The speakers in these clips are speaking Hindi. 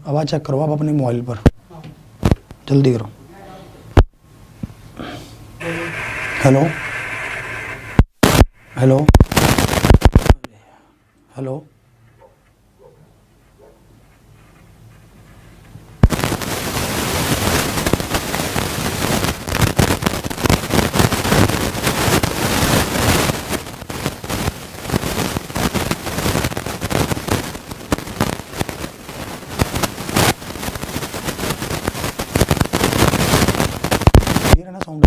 आवाज़ चेक करो आप अपने मोबाइल पर, जल्दी करो। हेलो हेलो हेलो ये ना साउंड।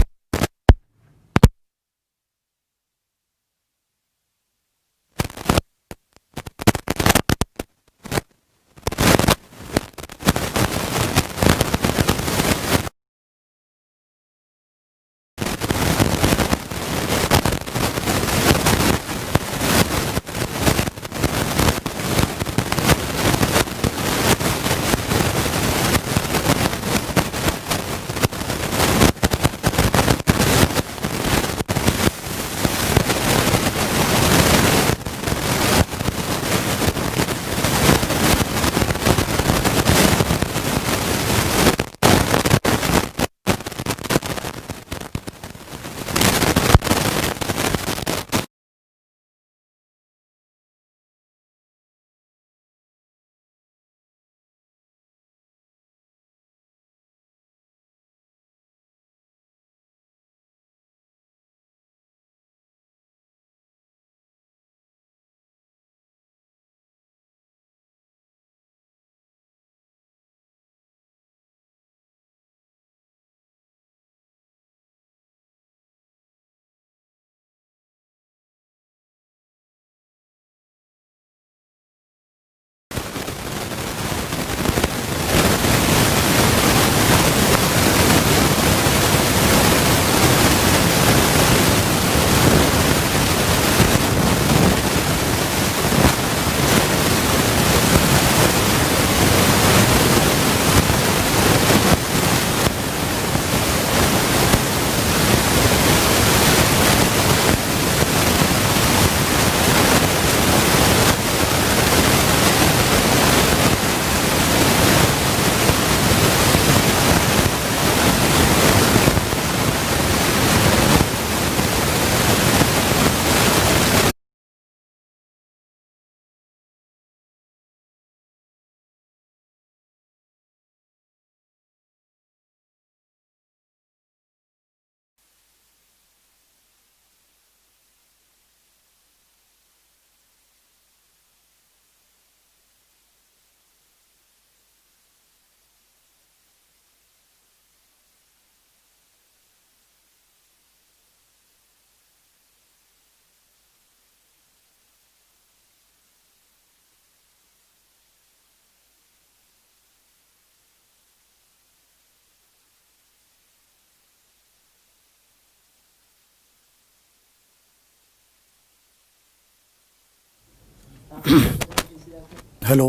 हेलो,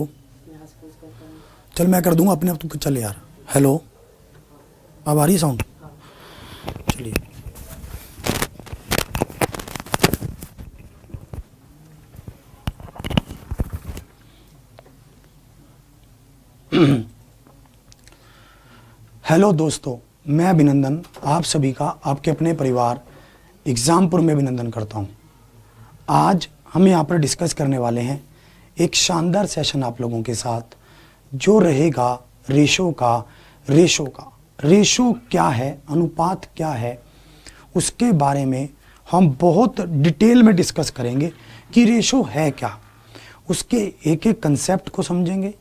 चल मैं कर दूंगा अपने आप, तू चल यार। हेलो, अब आ रही है साउंड? चलिए। हेलो दोस्तों, मैं अभिनंदन आप सभी का आपके अपने परिवार एग्जामपुर में अभिनंदन करता हूँ। आज हम यहाँ पर डिस्कस करने वाले हैं एक शानदार सेशन आप लोगों के साथ, जो रहेगा रेशो का। रेशो क्या है, अनुपात क्या है, उसके बारे में हम बहुत डिटेल में डिस्कस करेंगे कि रेशो है क्या। उसके एक एक कंसेप्ट को समझेंगे,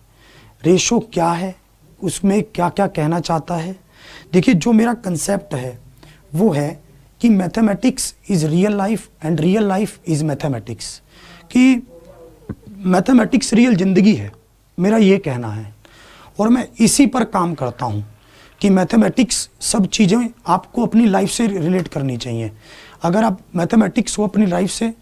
रेशो क्या है, उसमें क्या क्या कहना चाहता है। देखिए, जो मेरा कंसेप्ट है वो है कि mathematics is real life and real life is mathematics, कि मैथमेटिक्स रियल ज़िंदगी है, मेरा ये कहना है। और मैं इसी पर काम करता हूँ कि मैथमेटिक्स सब चीज़ें आपको अपनी लाइफ से रिलेट करनी चाहिए। अगर आप मैथमेटिक्स को अपनी लाइफ से,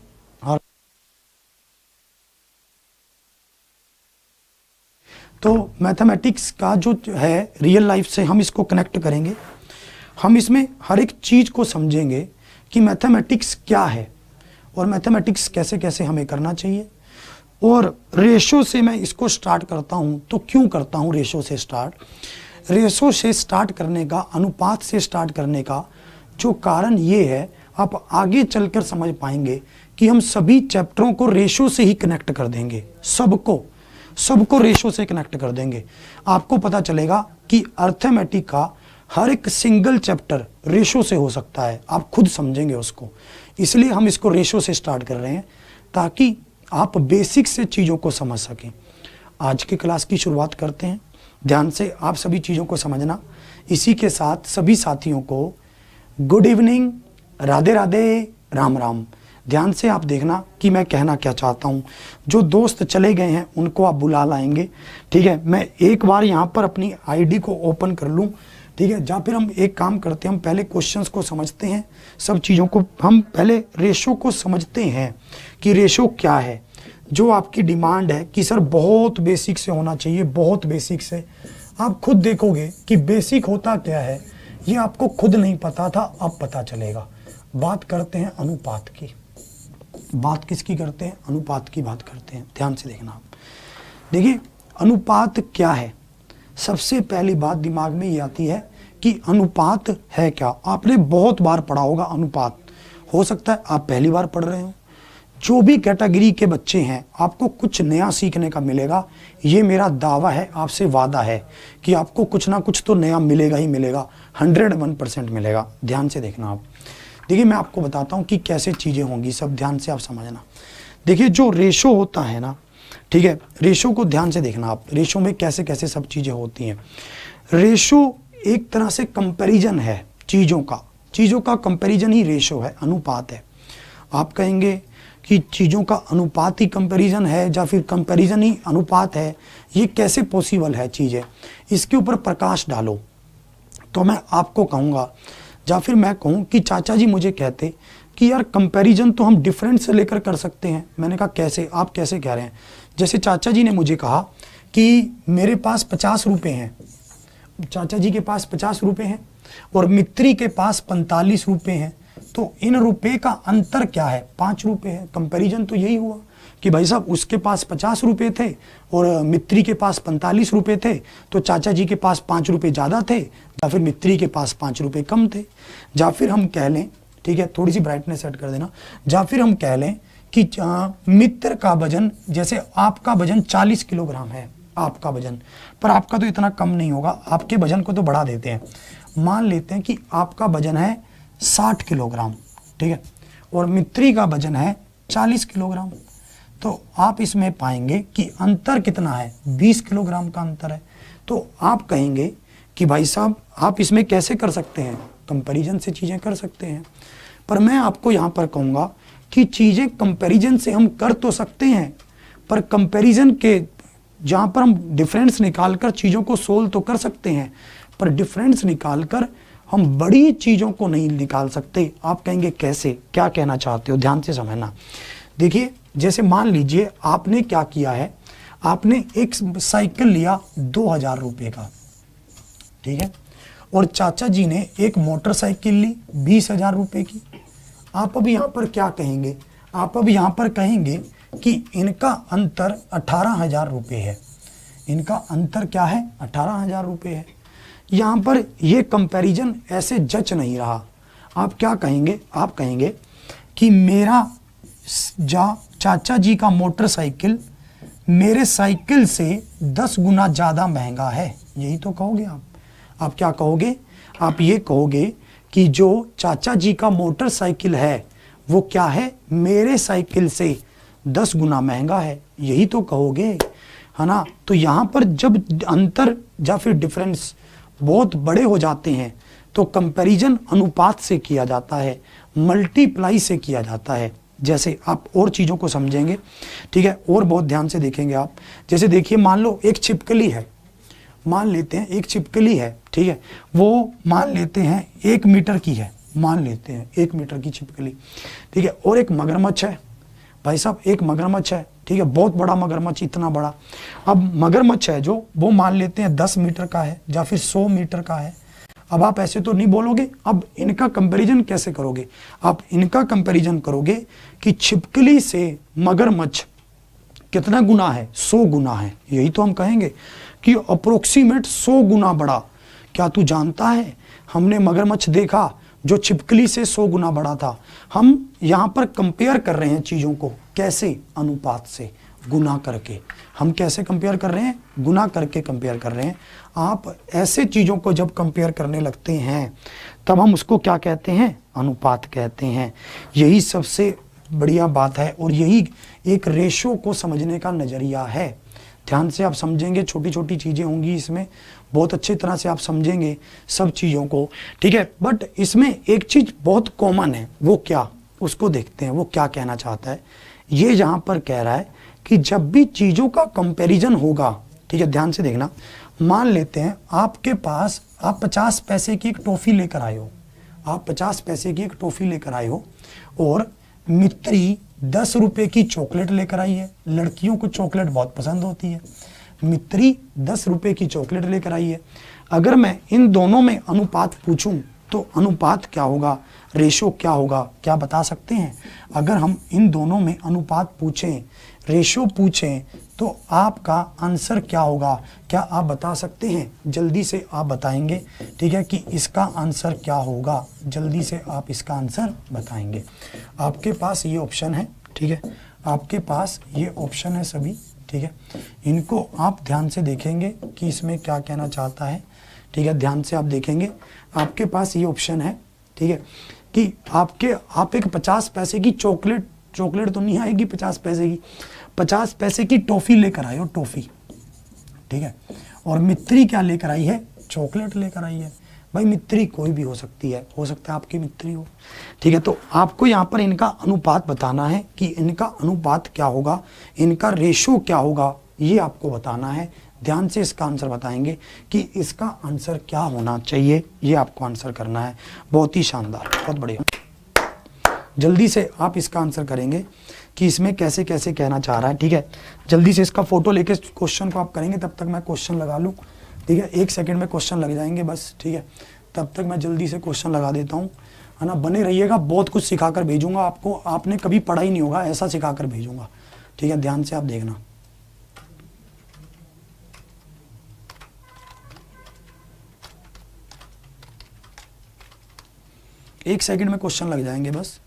तो मैथमेटिक्स का जो है रियल लाइफ से हम इसको कनेक्ट करेंगे। हम इसमें हर एक चीज़ को समझेंगे कि मैथमेटिक्स क्या है और मैथमेटिक्स कैसे कैसे हमें करना चाहिए। और रेशो से मैं इसको स्टार्ट करता हूं, तो क्यों करता हूं रेशो से स्टार्ट? रेशो से स्टार्ट करने का, अनुपात से स्टार्ट करने का जो कारण ये है, आप आगे चलकर समझ पाएंगे कि हम सभी चैप्टरों को रेशो से ही कनेक्ट कर देंगे। सबको रेशो से कनेक्ट कर देंगे। आपको पता चलेगा कि अर्थमेटिक का हर एक सिंगल चैप्टर रेशो से हो सकता है, आप खुद समझेंगे उसको। इसलिए हम इसको रेशो से स्टार्ट कर रहे हैं ताकि आप बेसिक से चीज़ों को समझ सकें। आज की क्लास की शुरुआत करते हैं। ध्यान से आप सभी चीज़ों को समझना। इसी के साथ सभी साथियों को गुड इवनिंग, राधे राधे, राम राम। ध्यान से आप देखना कि मैं कहना क्या चाहता हूँ। जो दोस्त चले गए हैं उनको आप बुला लाएंगे, ठीक है। मैं एक बार यहाँ पर अपनी आईडी को ओपन कर लूँ, ठीक है। या फिर हम एक काम करते हैं, हम पहले क्वेश्चंस को समझते हैं, सब चीज़ों को हम पहले रेशो को समझते हैं कि रेशो क्या है। जो आपकी डिमांड है कि सर बहुत बेसिक से होना चाहिए, बहुत बेसिक से, आप खुद देखोगे कि बेसिक होता क्या है ये आपको खुद नहीं पता था, अब पता चलेगा। बात करते हैं अनुपात की। बात किसकी करते हैं? अनुपात की बात करते हैं। ध्यान से देखना आप। देखिए अनुपात क्या है। सबसे पहली बात दिमाग में ये आती है कि अनुपात है क्या। आपने बहुत बार पढ़ा होगा अनुपात, हो सकता है आप पहली बार पढ़ रहे हो। जो भी कैटेगरी के बच्चे हैं आपको कुछ नया सीखने का मिलेगा। ये मेरा दावा है, आपसे वादा है कि आपको कुछ ना कुछ तो नया मिलेगा ही मिलेगा, 101% मिलेगा। ध्यान से देखना आप। देखिए मैं आपको बताता हूँ कि कैसे चीज़ें होंगी, सब ध्यान से आप समझना। देखिए जो रेशो होता है ना, ठीक है, रेशो को ध्यान से देखना आप। रेशो में कैसे कैसे सब चीज़ें होती हैं। रेशो एक तरह से कंपैरिजन है चीज़ों का कंपैरिजन ही रेशो है, अनुपात है। आप कहेंगे कि चीज़ों का अनुपात ही कंपैरिजन है या फिर कंपैरिजन ही अनुपात है, ये कैसे पॉसिबल है चीज़ें? इसके ऊपर प्रकाश डालो। तो मैं आपको कहूँगा, या फिर मैं कहूँ कि चाचा जी मुझे कहते कि यार कंपैरिजन तो हम डिफरेंस से लेकर कर सकते हैं। मैंने कहा कैसे? आप कैसे कह रहे हैं? जैसे चाचा जी ने मुझे कहा कि मेरे पास 50 रुपये हैं, चाचा जी के पास 50 रुपये हैं और मित्री के पास 45 रुपये हैं, तो इन रुपये का अंतर क्या है? 5 रुपये है। कंपैरिजन तो यही हुआ कि भाई साहब उसके पास 50 रुपये थे और मित्री के पास 45 रुपये थे, तो चाचा जी के पास 5 रुपये ज़्यादा थे या फिर मित्री के पास 5 रुपये कम थे। या फिर हम कह लें, ठीक है, थोड़ी सी ब्राइटनेस सेट कर देना, या फिर हम कह लें कि मित्र का वजन, जैसे आपका वजन 40 किलोग्राम है, आपका वजन, पर आपका तो इतना कम नहीं होगा, आपके वजन को तो बढ़ा देते हैं। मान लेते हैं कि आपका वजन है 60 किलोग्राम, ठीक है, और मित्री का वजन है 40 किलोग्राम। तो आप इसमें पाएंगे कि अंतर कितना है? 20 किलोग्राम का अंतर है। तो आप कहेंगे कि भाई साहब आप इसमें कैसे कर सकते हैं? कंपैरिजन से चीज़ें कर सकते हैं। पर मैं आपको यहाँ पर कहूँगा कि चीज़ें कंपैरिजन से हम कर तो सकते हैं, पर कंपैरिजन के जहाँ पर हम डिफरेंस निकाल कर चीज़ों को सोल्व तो कर सकते हैं, पर डिफरेंस निकाल कर हम बड़ी चीज़ों को नहीं निकाल सकते। आप कहेंगे कैसे? क्या कहना चाहते हो? ध्यान से समझना। देखिए जैसे मान लीजिए आपने क्या किया है, आपने एक साइकिल लिया 2000 रुपये का, ठीक है, और चाचा जी ने एक मोटरसाइकिल ली 20,000 रुपये की। आप अब यहाँ पर क्या कहेंगे? आप अब यहाँ पर कहेंगे कि इनका अंतर 18,000 रुपये है। इनका अंतर क्या है? 18,000 रुपये है। यहाँ पर ये कंपैरिजन ऐसे जच नहीं रहा। आप क्या कहेंगे? आप कहेंगे कि मेरा चाचा जी का मोटरसाइकिल मेरे साइकिल से 10 गुना ज़्यादा महंगा है। यही तो कहोगे आप। आप क्या कहोगे? आप ये कहोगे कि जो चाचा जी का मोटरसाइकिल है वो क्या है? मेरे साइकिल से 10 गुना महंगा है। यही तो कहोगे, है ना? तो यहाँ पर जब अंतर या फिर डिफरेंस बहुत बड़े हो जाते हैं तो कंपैरिजन अनुपात से किया जाता है, मल्टीप्लाई से किया जाता है। जैसे आप और चीज़ों को समझेंगे, ठीक है, और बहुत ध्यान से देखेंगे आप। जैसे देखिए मान लो एक छिपकली है, मान लेते हैं एक छिपकली है, ठीक है, वो मान लेते हैं 1 मीटर की है, मान लेते हैं 1 मीटर की छिपकली, ठीक है, और एक मगरमच्छ है। भाई साहब एक मगरमच्छ है, ठीक है, बहुत बड़ा मगरमच्छ, इतना बड़ा। अब मगरमच्छ है जो, वो मान लेते हैं 10 मीटर का है या फिर 100 मीटर का है। अब आप ऐसे तो नहीं बोलोगे। अब इनका कंपैरिजन कैसे करोगे? आप इनका कंपैरिजन करोगे कि छिपकली से मगरमच्छ कितना गुना है? 100 गुना है। यही तो हम कहेंगे कि अप्रोक्सीमेट 100 गुना बड़ा। क्या तू जानता है, हमने मगरमच्छ देखा जो छिपकली से 100 गुना बड़ा था। हम यहाँ पर कंपेयर कर रहे हैं चीज़ों को, कैसे? अनुपात से, गुना करके। हम कैसे कंपेयर कर रहे हैं? गुना करके कंपेयर कर रहे हैं। आप ऐसे चीज़ों को जब कंपेयर करने लगते हैं तब हम उसको क्या कहते हैं? अनुपात कहते हैं। यही सबसे बढ़िया बात है और यही एक रेशो को समझने का नज़रिया है। ध्यान से आप समझेंगे, छोटी छोटी चीज़ें होंगी इसमें, बहुत अच्छी तरह से आप समझेंगे सब चीज़ों को, ठीक है। बट इसमें एक चीज़ बहुत कॉमन है, वो क्या? उसको देखते हैं, वो क्या कहना चाहता है। ये यहाँ पर कह रहा है कि जब भी चीज़ों का कंपैरिजन होगा, ठीक है, ध्यान से देखना। मान लेते हैं आपके पास, आप 50 पैसे की एक टॉफ़ी लेकर आए हो, आप 50 पैसे की एक टॉफ़ी लेकर आए हो और मित्री 10 रुपए की चॉकलेट लेकर आई है। लड़कियों को चॉकलेट बहुत पसंद होती है। मित्री 10 रुपए की चॉकलेट लेकर आई है। अगर मैं इन दोनों में अनुपात पूछूं तो अनुपात क्या होगा, रेशो क्या होगा, क्या बता सकते हैं? अगर हम इन दोनों में अनुपात पूछें, रेशो पूछें, तो आपका आंसर क्या होगा? क्या आप बता सकते हैं? जल्दी से आप बताएंगे, ठीक है, कि इसका आंसर क्या होगा। जल्दी से आप इसका आंसर बताएंगे। आपके पास ये ऑप्शन है, ठीक है, आपके पास ये ऑप्शन है सभी, ठीक है। इनको आप ध्यान से देखेंगे कि इसमें क्या कहना चाहता है, ठीक है। ध्यान से आप देखेंगे, आपके पास ये ऑप्शन है, ठीक है, कि आप एक 50 पैसे की चॉकलेट तो नहीं आएगी 50 पैसे की, 50 पैसे की टॉफ़ी लेकर आए हो, टॉफ़ी, ठीक है। और मित्री क्या लेकर आई है? चॉकलेट लेकर आई है। भाई मित्री कोई भी हो सकती है, हो सकता है आपकी मित्री हो, ठीक है। तो आपको यहाँ पर इनका अनुपात बताना है कि इनका अनुपात क्या होगा, इनका रेशो क्या होगा, ये आपको बताना है। ध्यान से इसका आंसर बताएंगे कि इसका आंसर क्या होना चाहिए, ये आपको आंसर करना है। बहुत ही शानदार, बहुत बढ़िया। जल्दी से आप इसका आंसर करेंगे कि इसमें कैसे कैसे कहना चाह रहा है, ठीक है। जल्दी से इसका फोटो लेके क्वेश्चन को आप करेंगे, तब तक मैं क्वेश्चन लगा लूँ, ठीक है। 1 सेकंड में क्वेश्चन लग जाएंगे बस, ठीक है। तब तक मैं जल्दी से क्वेश्चन लगा देता हूँ, है ना। बने रहिएगा, बहुत कुछ सिखाकर भेजूंगा आपको, आपने कभी पढ़ा ही नहीं होगा, ऐसा सिखाकर भेजूंगा, ठीक है। ध्यान से आप देखना। एक सेकंड में क्वेश्चन लग जाएंगे बस,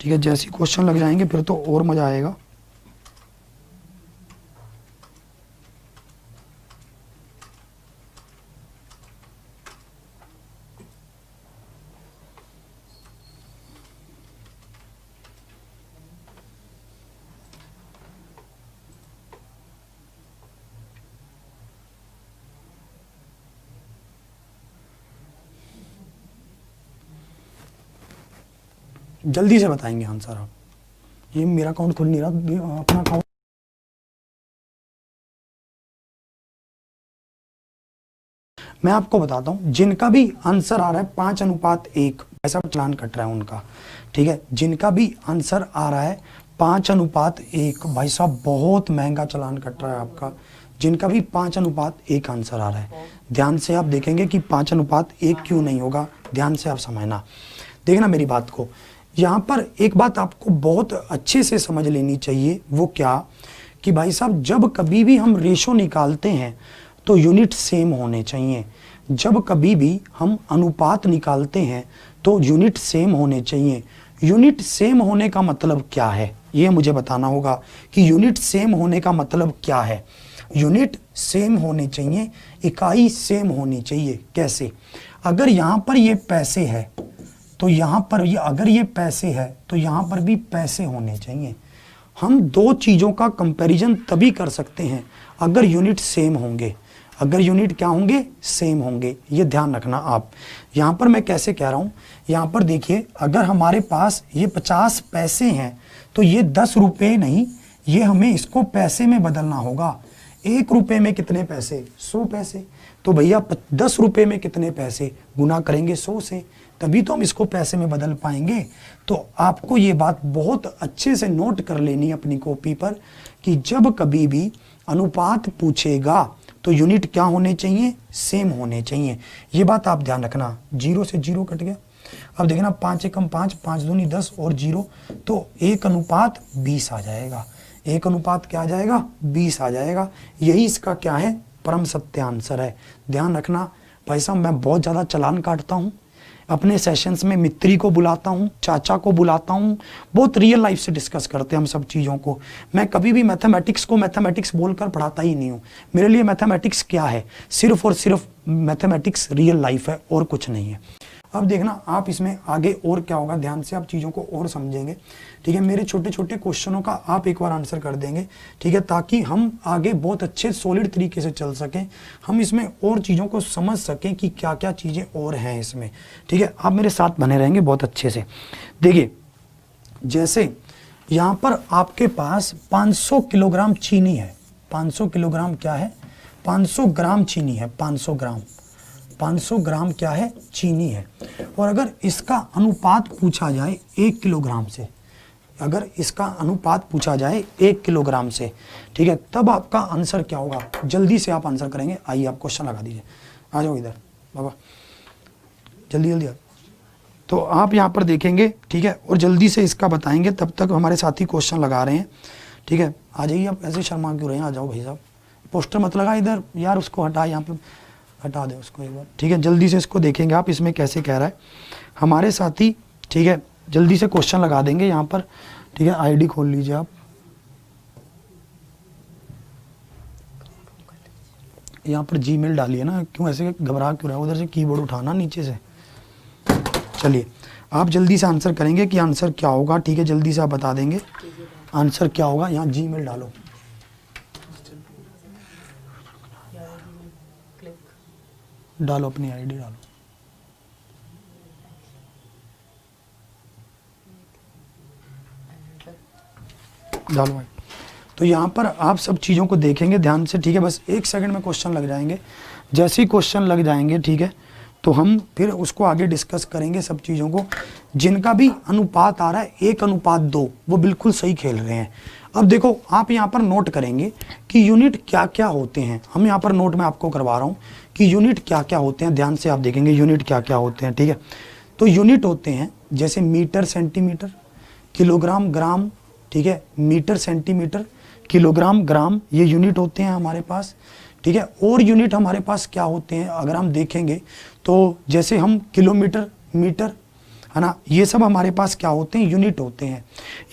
ठीक है। जैसे ही क्वेश्चन लग जाएंगे फिर तो और मजा आएगा। जल्दी से बताएंगे आंसर आप। ये मेरा अकाउंट खुल नहीं रहा, अपना अकाउंट। मैं आपको बताता हूं, जिनका भी आंसर आ रहा है 5:1, ऐसा चालान कट रहा है उनका, ठीक है। जिनका भी आंसर आ रहा है 5:1, भाई साहब बहुत महंगा चालान कट रहा है आपका। जिनका भी 5:1 आंसर आ रहा है, ध्यान से आप देखेंगे कि 5:1 क्यों नहीं होगा। ध्यान से आप समझना, देखना मेरी बात को। यहाँ पर एक बात आपको बहुत अच्छे से समझ लेनी चाहिए, वो क्या कि भाई साहब जब कभी भी हम रेशो निकालते हैं तो यूनिट सेम होने चाहिए। जब कभी भी हम अनुपात निकालते हैं तो यूनिट सेम होने चाहिए। यूनिट सेम होने का मतलब क्या है, ये मुझे बताना होगा कि यूनिट सेम होने का मतलब क्या है। यूनिट सेम होने चाहिए, इकाई सेम होनी चाहिए। कैसे? अगर यहाँ पर ये पैसे है तो यहाँ पर ये, अगर ये पैसे है तो यहाँ पर भी पैसे होने चाहिए। हम दो चीज़ों का कंपैरिजन तभी कर सकते हैं अगर यूनिट सेम होंगे। अगर यूनिट क्या होंगे? सेम होंगे। ये ध्यान रखना आप। यहाँ पर मैं कैसे कह रहा हूँ, यहाँ पर देखिए, अगर हमारे पास ये 50 पैसे हैं तो ये 10 रुपये नहीं, ये हमें इसको पैसे में बदलना होगा। 1 रुपये में कितने पैसे? 100 पैसे। तो भैया 10 रुपये में कितने पैसे? गुना करेंगे 100 से, तभी तो हम इसको पैसे में बदल पाएंगे। तो आपको ये बात बहुत अच्छे से नोट कर लेनी है अपनी कॉपी पर कि जब कभी भी अनुपात पूछेगा तो यूनिट क्या होने चाहिए? सेम होने चाहिए। ये बात आप ध्यान रखना। 0 से 0 कट गया। अब देखना 5 एकम 5, 5 दूनी 10 और 0, तो 1:20 आ जाएगा। 1 अनुपात क्या आ जाएगा, 20 आ जाएगा। यही इसका क्या है, परम सत्य आंसर है। ध्यान रखना भाई साहब, मैं बहुत ज़्यादा चालान काटता हूँ अपने सेशंस में, मित्री को बुलाता हूँ, चाचा को बुलाता हूँ, बहुत रियल लाइफ से डिस्कस करते हैं हम सब चीज़ों को। मैं कभी भी मैथमेटिक्स को मैथमेटिक्स बोलकर पढ़ाता ही नहीं हूँ। मेरे लिए मैथमेटिक्स क्या है, सिर्फ और सिर्फ मैथमेटिक्स रियल लाइफ है और कुछ नहीं है। अब देखना आप इसमें आगे और क्या होगा, ध्यान से आप चीज़ों को और समझेंगे, ठीक है। मेरे छोटे छोटे क्वेश्चनों का आप एक बार आंसर कर देंगे, ठीक है, ताकि हम आगे बहुत अच्छे सॉलिड तरीके से चल सकें, हम इसमें और चीज़ों को समझ सकें कि क्या क्या चीज़ें और हैं इसमें, ठीक है। आप मेरे साथ बने रहेंगे बहुत अच्छे से। देखिए जैसे यहाँ पर आपके पास 500 किलोग्राम चीनी है, 500 किलोग्राम क्या है, 500 ग्राम चीनी है, 500 ग्राम, 500 ग्राम क्या है, चीनी है। और अगर इसका अनुपात पूछा जाए 1 किलोग्राम से, अगर इसका अनुपात पूछा जाए 1 किलोग्राम से, ठीक है, तब आपका आंसर क्या होगा, जल्दी से आप आंसर करेंगे। आइए आप क्वेश्चन लगा दीजिए, आ जाओ इधर बाबा, जल्दी जल्दी। तो आप यहाँ पर देखेंगे, ठीक है, और जल्दी से इसका बताएंगे, तब तक हमारे साथी क्वेश्चन लगा रहे हैं, ठीक है। आ जाइए आप, ऐसे शर्मा क्यों रहे हैं, आ जाओ भाई साहब। पोस्टर मत लगा इधर यार, उसको हटा, यहाँ पे हटा दे उसको एक बार, ठीक है। जल्दी से इसको देखेंगे आप, इसमें कैसे कह रहा है हमारे साथी, ठीक है। जल्दी से क्वेश्चन लगा देंगे यहाँ पर, ठीक है। आईडी खोल लीजिए आप, यहाँ पर जीमेल डालिए ना, क्यों ऐसे घबरा क्यों रहा है, उधर से कीबोर्ड उठाना नीचे से। चलिए आप जल्दी से आंसर करेंगे कि आंसर क्या होगा, ठीक है, जल्दी से आप बता देंगे आंसर क्या होगा। यहाँ जीमेल डालो, डालो अपनी आईडी डालो, डालो भाई। तो यहाँ पर आप सब चीज़ों को देखेंगे ध्यान से, ठीक है। बस 1 सेकंड में क्वेश्चन लग जाएंगे, जैसे ही क्वेश्चन लग जाएंगे, ठीक है, तो हम फिर उसको आगे डिस्कस करेंगे सब चीज़ों को। जिनका भी अनुपात आ रहा है 1 अनुपात 2, वो बिल्कुल सही खेल रहे हैं। अब देखो आप यहाँ पर नोट करेंगे कि यूनिट क्या क्या होते हैं, हम यहाँ पर नोट में आपको करवा रहा हूँ कि यूनिट क्या क्या होते हैं। ध्यान से आप देखेंगे यूनिट क्या क्या होते हैं, ठीक है। तो यूनिट होते हैं जैसे मीटर सेंटीमीटर, किलोग्राम ग्राम, ठीक है, मीटर सेंटीमीटर, किलोग्राम ग्राम, ये यूनिट होते हैं हमारे पास, ठीक है। और यूनिट हमारे पास क्या होते हैं अगर हम देखेंगे तो जैसे हम किलोमीटर, मीटर, है ना, ये सब हमारे पास क्या होते हैं, यूनिट होते हैं।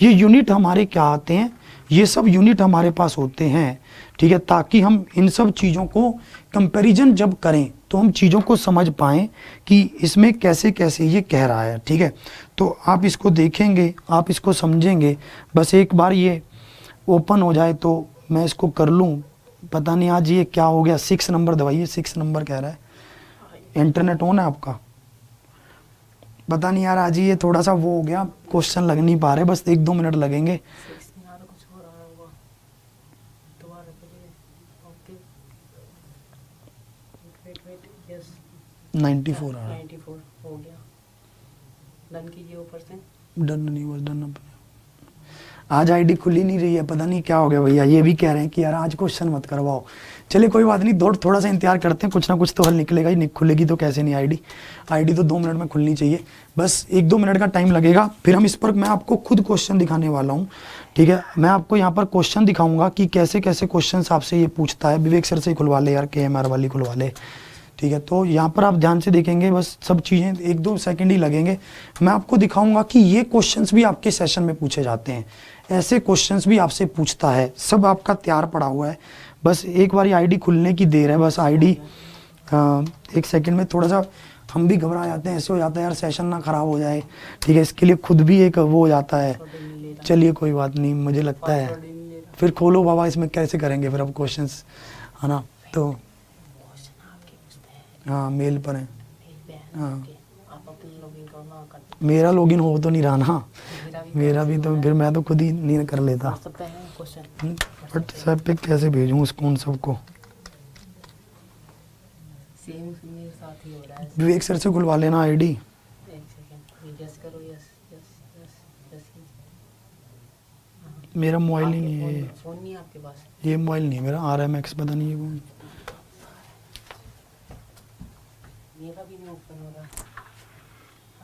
ये यूनिट हमारे क्या आते हैं, ये सब यूनिट हमारे पास होते हैं, ठीक है, ताकि हम इन सब चीज़ों को कंपैरिजन जब करें तो हम चीज़ों को समझ पाएँ कि इसमें कैसे कैसे ये कह रहा है, ठीक है। तो आप इसको देखेंगे, आप इसको समझेंगे। बस एक बार ये ओपन हो जाए तो मैं इसको कर लूँ। पता नहीं आज ये क्या हो गया, 6 नंबर दबाइए, 6 नंबर कह रहा है। इंटरनेट ऑन है आपका, पता नहीं यार आज ये थोड़ा सा वो हो गया, क्वेश्चन लग नहीं पा रहे, बस 1-2 मिनट लगेंगे। 94 आ रहा है, 94 हो गया। डन कीजिए ऊपर से, डन नहीं, बस डन। आज आईडी खुली नहीं रही है, पता नहीं क्या हो गया भैया। ये भी कह रहे हैं कि यार आज क्वेश्चन मत करवाओ। चलिए कोई बात नहीं, थोड़ा सा इंतजार करते हैं, कुछ ना कुछ तो हल निकलेगा ही। खुलेगी तो कैसे नहीं आईडी तो 2 मिनट में खुलनी चाहिए, बस 1-2 मिनट का टाइम लगेगा। फिर हम इस पर मैं आपको खुद क्वेश्चन दिखाने वाला हूँ, ठीक है। मैं आपको यहाँ पर क्वेश्चन दिखाऊंगा कि कैसे कैसे क्वेश्चन आपसे ये पूछता है। विवेक सर से खुलवा ले यार, KMR वाली खुलवा ले, ठीक है। तो यहाँ पर आप ध्यान से देखेंगे, बस सब चीज़ें 1-2 सेकंड ही लगेंगे। मैं आपको दिखाऊंगा कि ये क्वेश्चंस भी आपके सेशन में पूछे जाते हैं, ऐसे क्वेश्चंस भी आपसे पूछता है, सब आपका तैयार पड़ा हुआ है। बस एक बार आईडी खुलने की देर है, बस आईडी 1 सेकंड में। थोड़ा सा हम भी घबरा जाते हैं, ऐसे हो जाता है यार सेशन ना ख़राब हो जाए, ठीक है, इसके लिए खुद भी एक वो हो जाता है। चलिए कोई बात नहीं, मुझे लगता है फिर खोलो बाबा, इसमें कैसे करेंगे फिर अब क्वेश्चंस, है ना। तो हाँ मेल पर है, हाँ मेरा लॉगिन हो तो नहीं रहा ना, मेरा भी तो फिर मैं तो खुद ही नहीं कर लेता। व्हाट्सएप पे कैसे भेजूँ उसको उन सबको, विवेक सर से खुलवा लेना आईडी। मेरा मोबाइल ही नहीं है, फोन नहीं आपके पास, ये मोबाइल नहीं है मेरा, RMX पता नहीं है वो, मेरा भी नहीं ओपन हो रहा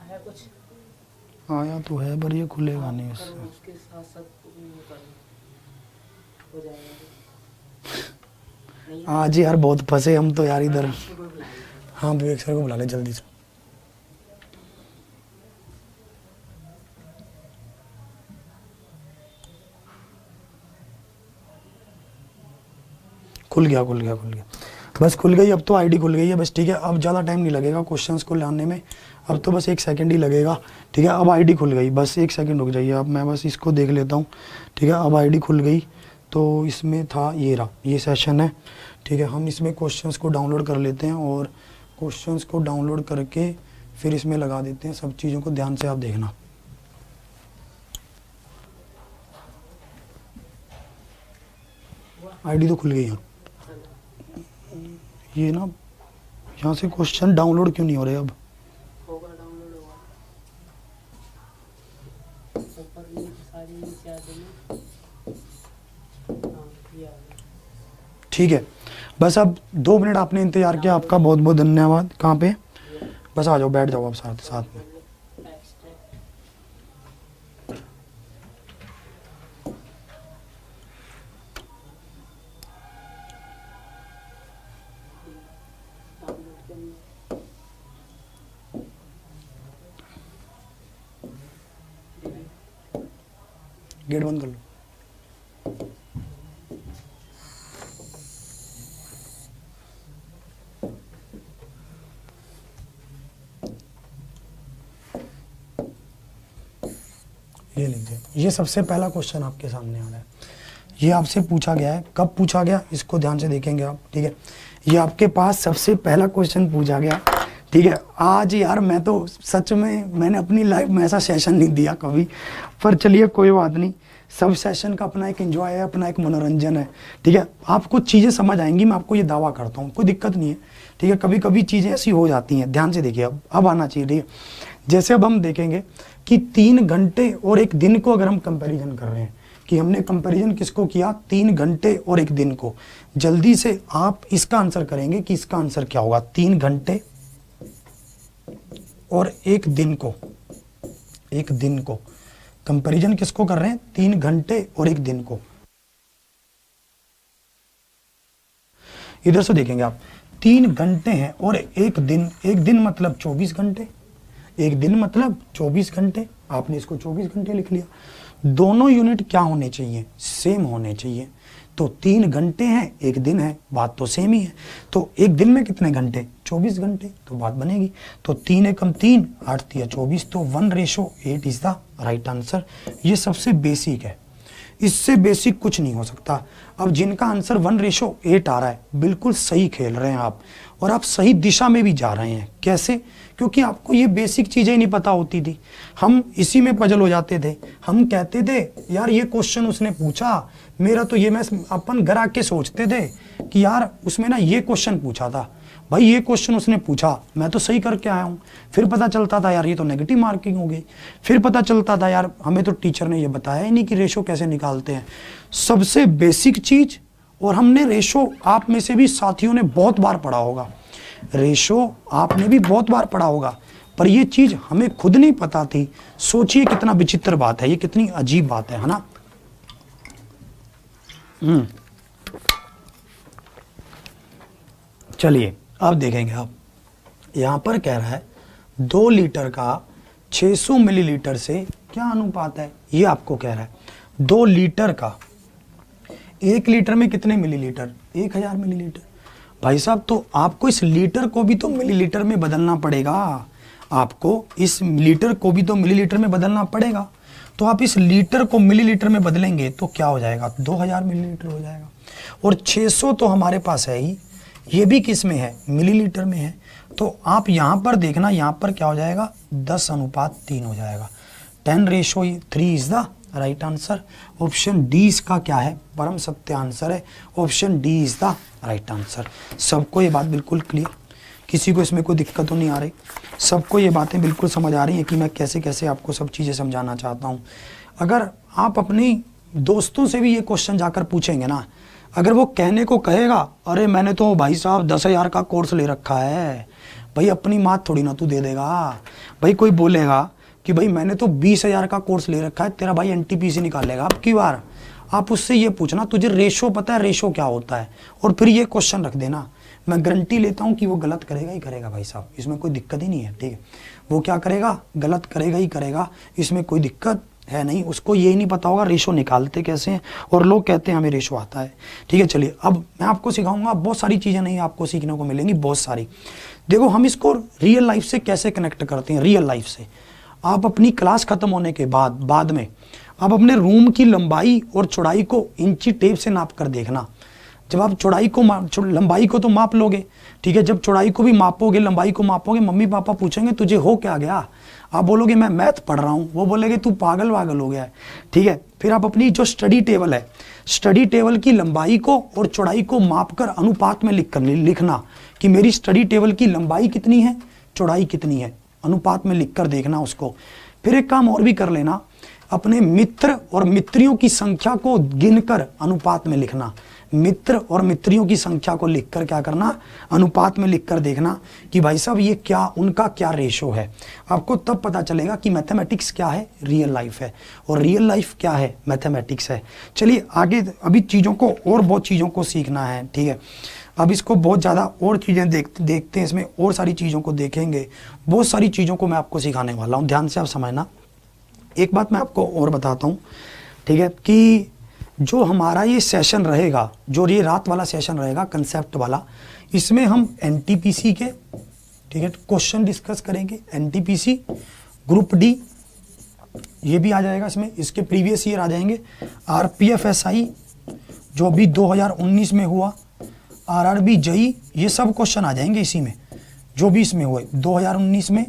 है कुछ, आया तो है पर ये खुलेगा नहीं उससे। उसके साथ साथ हो जाएगा। नहीं आज यार बहुत फंसे हम तो यार इधर। इसको कोई बुलाएगा। हाँ विवेक सर को बुला ले जल्दी से। खुल गया खुल गया खुल गया, बस खुल गई। अब तो आईडी खुल गई है बस, ठीक है। अब ज़्यादा टाइम नहीं लगेगा क्वेश्चंस को लाने में, अब तो बस 1 सेकंड ही लगेगा, ठीक है। अब आईडी खुल गई, बस 1 सेकंड रुक जाइए। अब मैं बस इसको देख लेता हूँ, ठीक है। अब आईडी खुल गई, तो इसमें था ये रहा, ये सेशन है, ठीक है। हम इसमें क्वेश्चंस को डाउनलोड कर लेते हैं और क्वेश्चंस को डाउनलोड करके फिर इसमें लगा देते हैं। सब चीज़ों को ध्यान से आप देखना। आईडी तो खुल गई है। ये ना यहाँ से क्वेश्चन डाउनलोड क्यों नहीं हो रहे अब? होगा, डाउनलोड होगा। ऊपर लिंक सारी नीचे आ जाएगी। हाँ, ये आ गया। ठीक है, बस अब 2 मिनट आपने इंतजार किया, आपका बहुत बहुत धन्यवाद। कहाँ पे? बस आ जाओ, बैठ जाओ आप साथ साथ में। गेट बंद कर लो। ये लीजिए, ये सबसे पहला क्वेश्चन आपके सामने आ रहा है। ये आपसे पूछा गया है, कब पूछा गया इसको ध्यान से देखेंगे आप, ठीक है। ये आपके पास सबसे पहला क्वेश्चन पूछा गया, ठीक है। आज यार मैं तो सच में मैंने अपनी लाइफ में ऐसा सेशन नहीं दिया कभी, पर चलिए कोई बात नहीं। सब सेशन का अपना एक एंजॉय है, अपना एक मनोरंजन है, ठीक है। आपको चीज़ें समझ आएंगी, मैं आपको ये दावा करता हूँ, कोई दिक्कत नहीं है, ठीक है। कभी कभी चीज़ें ऐसी हो जाती हैं, ध्यान से देखिए। अब आना चाहिए, ठीक है। जैसे अब हम देखेंगे कि 3 घंटे और 1 दिन को अगर हम कंपैरिजन कर रहे हैं, कि हमने कंपैरिजन किसको किया? 3 घंटे और 1 दिन को। जल्दी से आप इसका आंसर करेंगे कि इसका आंसर क्या होगा? 3 घंटे और 1 दिन को, 1 दिन को कंपैरिजन किसको कर रहे हैं? 3 घंटे और 1 दिन को। इधर से देखेंगे आप, 3 घंटे हैं और 1 दिन, 1 दिन मतलब 24 घंटे, 1 दिन मतलब 24 घंटे। आपने इसको 24 घंटे लिख लिया। दोनों यूनिट क्या होने चाहिए? सेम होने चाहिए। तो 3 घंटे हैं, 1 दिन है, बात तो सेम ही है। तो 1 दिन में कितने घंटे? 24 घंटे, तो बात बनेगी। तो 3 एकम 3, 8 तिया 24, तो 1:8 इज द राइट आंसर। ये सबसे बेसिक है, इससे बेसिक कुछ नहीं हो सकता। अब जिनका आंसर 1:8 आ रहा है, बिल्कुल सही खेल रहे हैं आप, और आप सही दिशा में भी जा रहे हैं। कैसे? क्योंकि आपको ये बेसिक चीज़ें नहीं पता होती थी, हम इसी में पजल हो जाते थे। हम कहते थे यार ये क्वेश्चन उसने पूछा, मेरा तो ये, मैं अपन घर आके सोचते थे कि यार उसमें ना ये क्वेश्चन पूछा था, भाई ये क्वेश्चन उसने पूछा, मैं तो सही करके आया हूँ। फिर पता चलता था यार ये तो नेगेटिव मार्किंग हो गई। फिर पता चलता था यार हमें तो टीचर ने ये बताया ही नहीं कि रेशो कैसे निकालते हैं। सबसे बेसिक चीज़, और हमने रेशो आप में से भी साथियों ने बहुत बार पढ़ा होगा, रेशो आपने भी बहुत बार पढ़ा होगा, पर ये चीज़ हमें खुद नहीं पता थी। सोचिए कितना विचित्र बात है, ये कितनी अजीब बात है ना। चलिए अब देखेंगे। आप यहाँ पर कह रहा है 2 लीटर का 600 मिलीलीटर से क्या अनुपात है, ये आपको कह रहा है। 2 लीटर का, 1 लीटर में कितने मिलीलीटर? 1000 मिलीलीटर। भाई साहब तो आपको इस लीटर को भी तो मिलीलीटर में बदलना पड़ेगा, आपको इस लीटर को भी तो मिलीलीटर में बदलना पड़ेगा। तो आप इस लीटर को मिलीलीटर में बदलेंगे तो क्या हो जाएगा? 2000 मिलीलीटर हो जाएगा। और 600 तो हमारे पास है ही, ये भी किस में है? मिलीलीटर में है। तो आप यहाँ पर देखना, यहाँ पर क्या हो जाएगा? 10:3 हो जाएगा। 10:3 is the right answer. Option D इसका क्या है? परम सत्य आंसर है। Option D is the right answer. सबको ये बात बिल्कुल क्लियर, किसी को इसमें कोई दिक्कत तो नहीं आ रही? सबको ये बातें बिल्कुल समझ आ रही हैं कि मैं कैसे कैसे आपको सब चीज़ें समझाना चाहता हूँ। अगर आप अपनी दोस्तों से भी ये क्वेश्चन जाकर पूछेंगे ना, अगर वो कहने को कहेगा अरे मैंने तो भाई साहब 10,000 का कोर्स ले रखा है, भाई अपनी मात थोड़ी ना तू दे देगा। भाई कोई बोलेगा कि भाई मैंने तो 20,000 का कोर्स ले रखा है, तेरा भाई NTPC निकालेगा अब की बार। आप उससे ये पूछना तुझे रेशो पता है, रेशो क्या होता है, और फिर ये क्वेश्चन रख देना। मैं गारंटी लेता हूं कि वो गलत करेगा ही करेगा भाई साहब, इसमें कोई दिक्कत ही नहीं है, ठीक है। वो क्या करेगा, गलत करेगा ही करेगा, इसमें कोई दिक्कत है नहीं। उसको ये नहीं पता होगा रेशो निकालते कैसे हैं, और लोग कहते हैं हमें रेशो आता है, ठीक है। चलिए अब मैं आपको सिखाऊंगा, बहुत सारी चीज़ें नहीं आपको सीखने को मिलेंगी, बहुत सारी। देखो हम इसको रियल लाइफ से कैसे कनेक्ट करते हैं। रियल लाइफ से आप अपनी क्लास खत्म होने के बाद में आप अपने रूम की लंबाई और चौड़ाई को इंची टेप से नाप कर देखना। जब आप चौड़ाई को लंबाई को तो माप लोगे, ठीक है, जब चौड़ाई को भी मापोगे, लंबाई को मापोगे, मम्मी पापा पूछेंगे तुझे हो क्या गया, आप बोलोगे मैं मैथ पढ़ रहा हूँ, वो बोलेंगे तू पागल वागल हो गया है, ठीक है। फिर आप अपनी जो स्टडी टेबल है, स्टडी टेबल की लंबाई को और चौड़ाई को मापकर अनुपात में लिखना कि मेरी स्टडी टेबल की लंबाई कितनी है, चौड़ाई कितनी है, अनुपात में लिखकर देखना उसको। फिर एक काम और भी कर लेना, अपने मित्र और मित्रियों की संख्या को गिनकर अनुपात में लिखना। मित्र और मित्रियों की संख्या को लिखकर क्या करना, अनुपात में लिखकर देखना कि भाई साहब ये क्या, उनका क्या रेशो है। आपको तब पता चलेगा कि मैथमेटिक्स क्या है, रियल लाइफ है, और रियल लाइफ क्या है, मैथमेटिक्स है। चलिए आगे, अभी चीज़ों को और बहुत चीज़ों को सीखना है, ठीक है। अब इसको बहुत ज़्यादा और चीज़ें देखते हैं, इसमें और सारी चीज़ों को देखेंगे, बहुत सारी चीज़ों को मैं आपको सिखाने वाला हूँ, ध्यान से आप समझना। एक बात मैं आपको और बताता हूँ, ठीक है, कि जो हमारा ये सेशन रहेगा, जो ये रात वाला सेशन रहेगा कंसेप्ट वाला, इसमें हम एनटीपीसी के, ठीक है, क्वेश्चन डिस्कस करेंगे। एनटीपीसी ग्रुप डी ये भी आ जाएगा इसमें, इसके प्रीवियस ईयर आ जाएंगे। आरपीएफएसआई जो अभी 2019 में हुआ, आरआरबी जेई, ये सब क्वेश्चन आ जाएंगे इसी में, जो भी इसमें हुए 2019 में।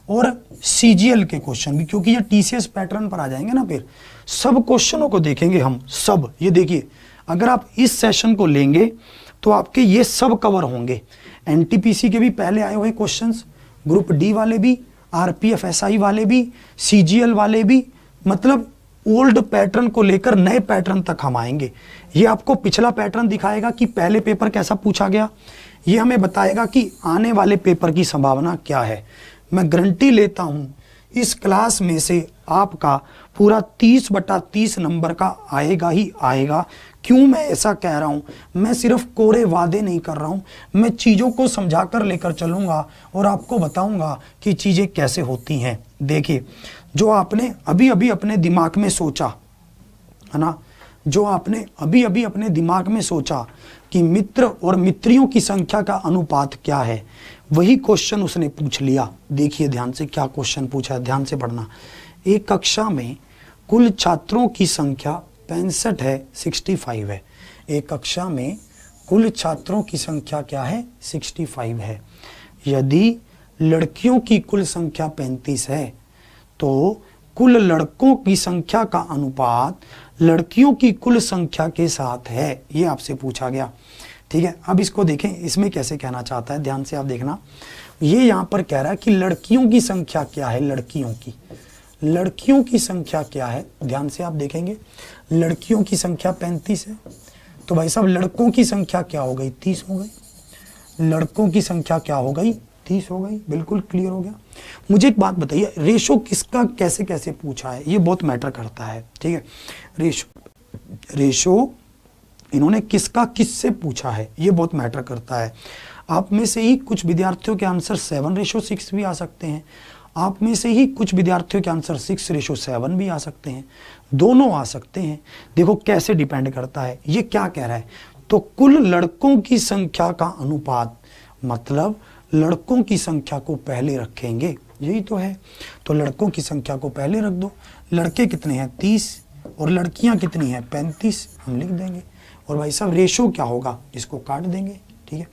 और सीजीएल के क्वेश्चन भी, क्योंकि ये टीसीएस पैटर्न पर आ जाएंगे ना, फिर सब क्वेश्चनों को देखेंगे हम सब। ये देखिए, अगर आप इस सेशन को लेंगे तो आपके ये सब कवर होंगे। एनटीपीसी के भी पहले आए हुए क्वेश्चंस, ग्रुप डी वाले भी, आरपीएफएसआई वाले भी, सीजीएल वाले भी, मतलब ओल्ड पैटर्न को लेकर नए पैटर्न तक हम आएंगे। ये आपको पिछला पैटर्न दिखाएगा कि पहले पेपर कैसा पूछा गया, ये हमें बताएगा कि आने वाले पेपर की संभावना क्या है। मैं गारंटी लेता हूं इस क्लास में से आपका पूरा 30/30 नंबर का आएगा ही आएगा। क्यों मैं ऐसा कह रहा हूं, मैं सिर्फ कोरे वादे नहीं कर रहा हूं, मैं चीज़ों को समझाकर लेकर चलूंगा और आपको बताऊंगा कि चीज़ें कैसे होती हैं। देखिए, जो आपने अभी अभी अपने दिमाग में सोचा है ना, जो आपने अभी अभी अपने दिमाग में सोचा कि मित्र और मित्रियों की संख्या का अनुपात क्या है, वही क्वेश्चन उसने पूछ लिया। देखिए ध्यान से क्या क्वेश्चन पूछा है, ध्यान से पढ़ना। एक कक्षा में कुल छात्रों की संख्या 65 है, 65 है। एक कक्षा में कुल छात्रों की संख्या क्या है, 65 है। यदि लड़कियों की कुल संख्या 35 है तो कुल लड़कों की संख्या का अनुपात लड़कियों की कुल संख्या के साथ है। ये आपसे पूछा गया, ठीक है। अब इसको देखें, इसमें कैसे कहना चाहता है, ध्यान से आप देखना। ये यहाँ पर कह रहा है कि लड़कियों की संख्या क्या है, लड़कियों की संख्या क्या है, ध्यान से आप देखेंगे। लड़कियों की संख्या 35 है, तो भाई साहब लड़कों की संख्या क्या हो गई, 30 हो गई। लड़कों की संख्या क्या हो गई, 30 हो गई। बिल्कुल क्लियर हो गया। मुझे एक बात बताइए, रेशो किसका कैसे कैसे पूछा है, ये बहुत मैटर करता है, ठीक है। रेशो इन्होंने किसका किससे पूछा है, ये बहुत मैटर करता है। आप में से ही कुछ विद्यार्थियों के आंसर 7:6 भी आ सकते हैं, आप में से ही कुछ विद्यार्थियों के आंसर 6:7 भी आ सकते हैं, दोनों आ सकते हैं। देखो कैसे डिपेंड करता है। ये क्या कह रहा है, तो कुल लड़कों की संख्या का अनुपात, मतलब लड़कों की संख्या को पहले रखेंगे, यही तो है। तो लड़कों की संख्या को पहले रख दो। लड़के कितने हैं, 30, और लड़कियां कितनी हैं, 35, हम लिख देंगे। और भाई साहब रेशो क्या होगा, इसको काट देंगे, ठीक है।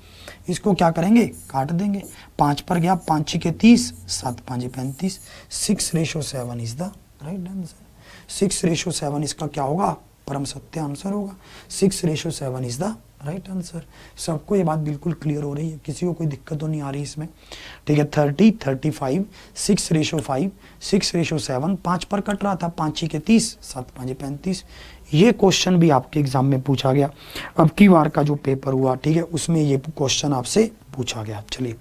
इसको क्या करेंगे, काट देंगे। 5 पर गया, 5 6 30, 7 5 35, 6:7 इज द राइट आंसर। 6:7 इसका क्या होगा, परम सत्य आंसर होगा। 6:7 इज द राइट आंसर। सबको ये बात बिल्कुल क्लियर हो रही है, किसी को कोई दिक्कत तो नहीं आ रही इसमें, ठीक है। 30 35, 6:5, 6:7, 5 पर कट रहा था, 5 6 30, 7 5 35। ये क्वेश्चन भी आपके एग्जाम में पूछा गया। अब की बार का जो पेपर हुआ, ठीक है, उसमें ये क्वेश्चन आपसे पूछा गया। चलिए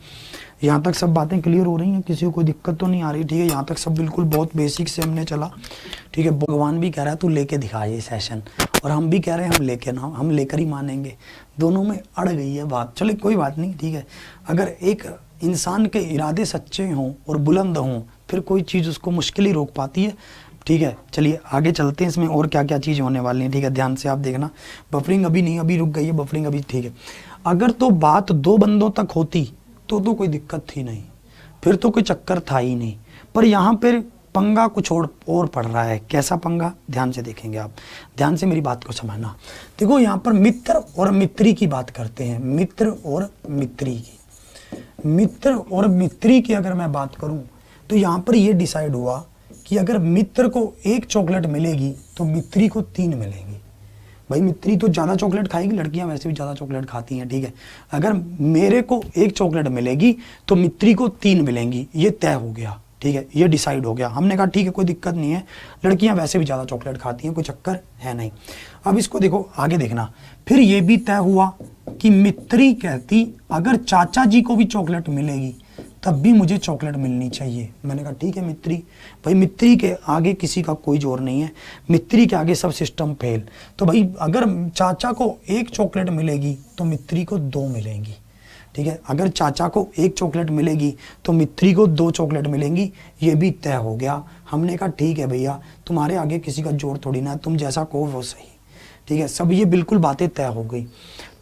यहाँ तक सब बातें क्लियर हो रही हैं, किसी को कोई दिक्कत तो नहीं आ रही, ठीक है। यहाँ तक सब बिल्कुल बहुत बेसिक से हमने चला, ठीक है। भगवान भी कह रहा है तू लेके दिखा ये सेशन, और हम भी कह रहे हैं हम लेके ना, हम लेकर ही मानेंगे। दोनों में अड़ गई है बात, चले कोई बात नहीं, ठीक है। अगर एक इंसान के इरादे सच्चे हों और बुलंद हों, फिर कोई चीज़ उसको मुश्किल ही रोक पाती है, ठीक है। चलिए आगे चलते हैं, इसमें और क्या क्या चीज़ होने वाली है, ठीक है। ध्यान से आप देखना, बफरिंग अभी नहीं, अभी रुक गई है बफरिंग अभी, ठीक है। अगर तो बात दो बंदों तक होती तो कोई दिक्कत थी नहीं, फिर तो कोई चक्कर था ही नहीं। पर यहाँ पर पंगा कुछ और पड़ रहा है। कैसा पंगा, ध्यान से देखेंगे आप, ध्यान से मेरी बात को समझना। देखो यहाँ पर मित्र और मित्री की बात करते हैं, मित्र और मित्री की। मित्र और मित्री की अगर मैं बात करूं तो यहाँ पर ये डिसाइड हुआ कि अगर मित्र को 1 चॉकलेट मिलेगी तो मित्री को 3 मिलेंगी। भाई मित्री तो ज़्यादा चॉकलेट खाएगी, लड़कियां वैसे भी ज़्यादा चॉकलेट खाती हैं, ठीक है। अगर मेरे को 1 चॉकलेट मिलेगी तो मित्री को 3 मिलेंगी, ये तय हो गया, ठीक है। ये डिसाइड हो गया। हमने कहा ठीक है कोई दिक्कत नहीं है, लड़कियां वैसे भी ज़्यादा चॉकलेट खाती हैं, कोई चक्कर है नहीं। अब इसको देखो आगे देखना, फिर ये भी तय हुआ कि मित्री कहती अगर चाचा जी को भी चॉकलेट मिलेगी तब भी मुझे चॉकलेट मिलनी चाहिए। मैंने कहा ठीक है मित्री, भाई मित्री के आगे किसी का कोई जोर नहीं है, मित्री के आगे सब सिस्टम फेल। तो भाई अगर चाचा को 1 चॉकलेट मिलेगी तो मित्री को 2 मिलेंगी, ठीक है। अगर चाचा को 1 चॉकलेट मिलेगी तो मित्री को 2 चॉकलेट मिलेंगी, ये भी तय हो गया। हमने कहा ठीक है भैया, तुम्हारे आगे किसी का जोर थोड़ी ना, तुम जैसा कहो वो सही, ठीक है। सब ये बिल्कुल बातें तय हो गई।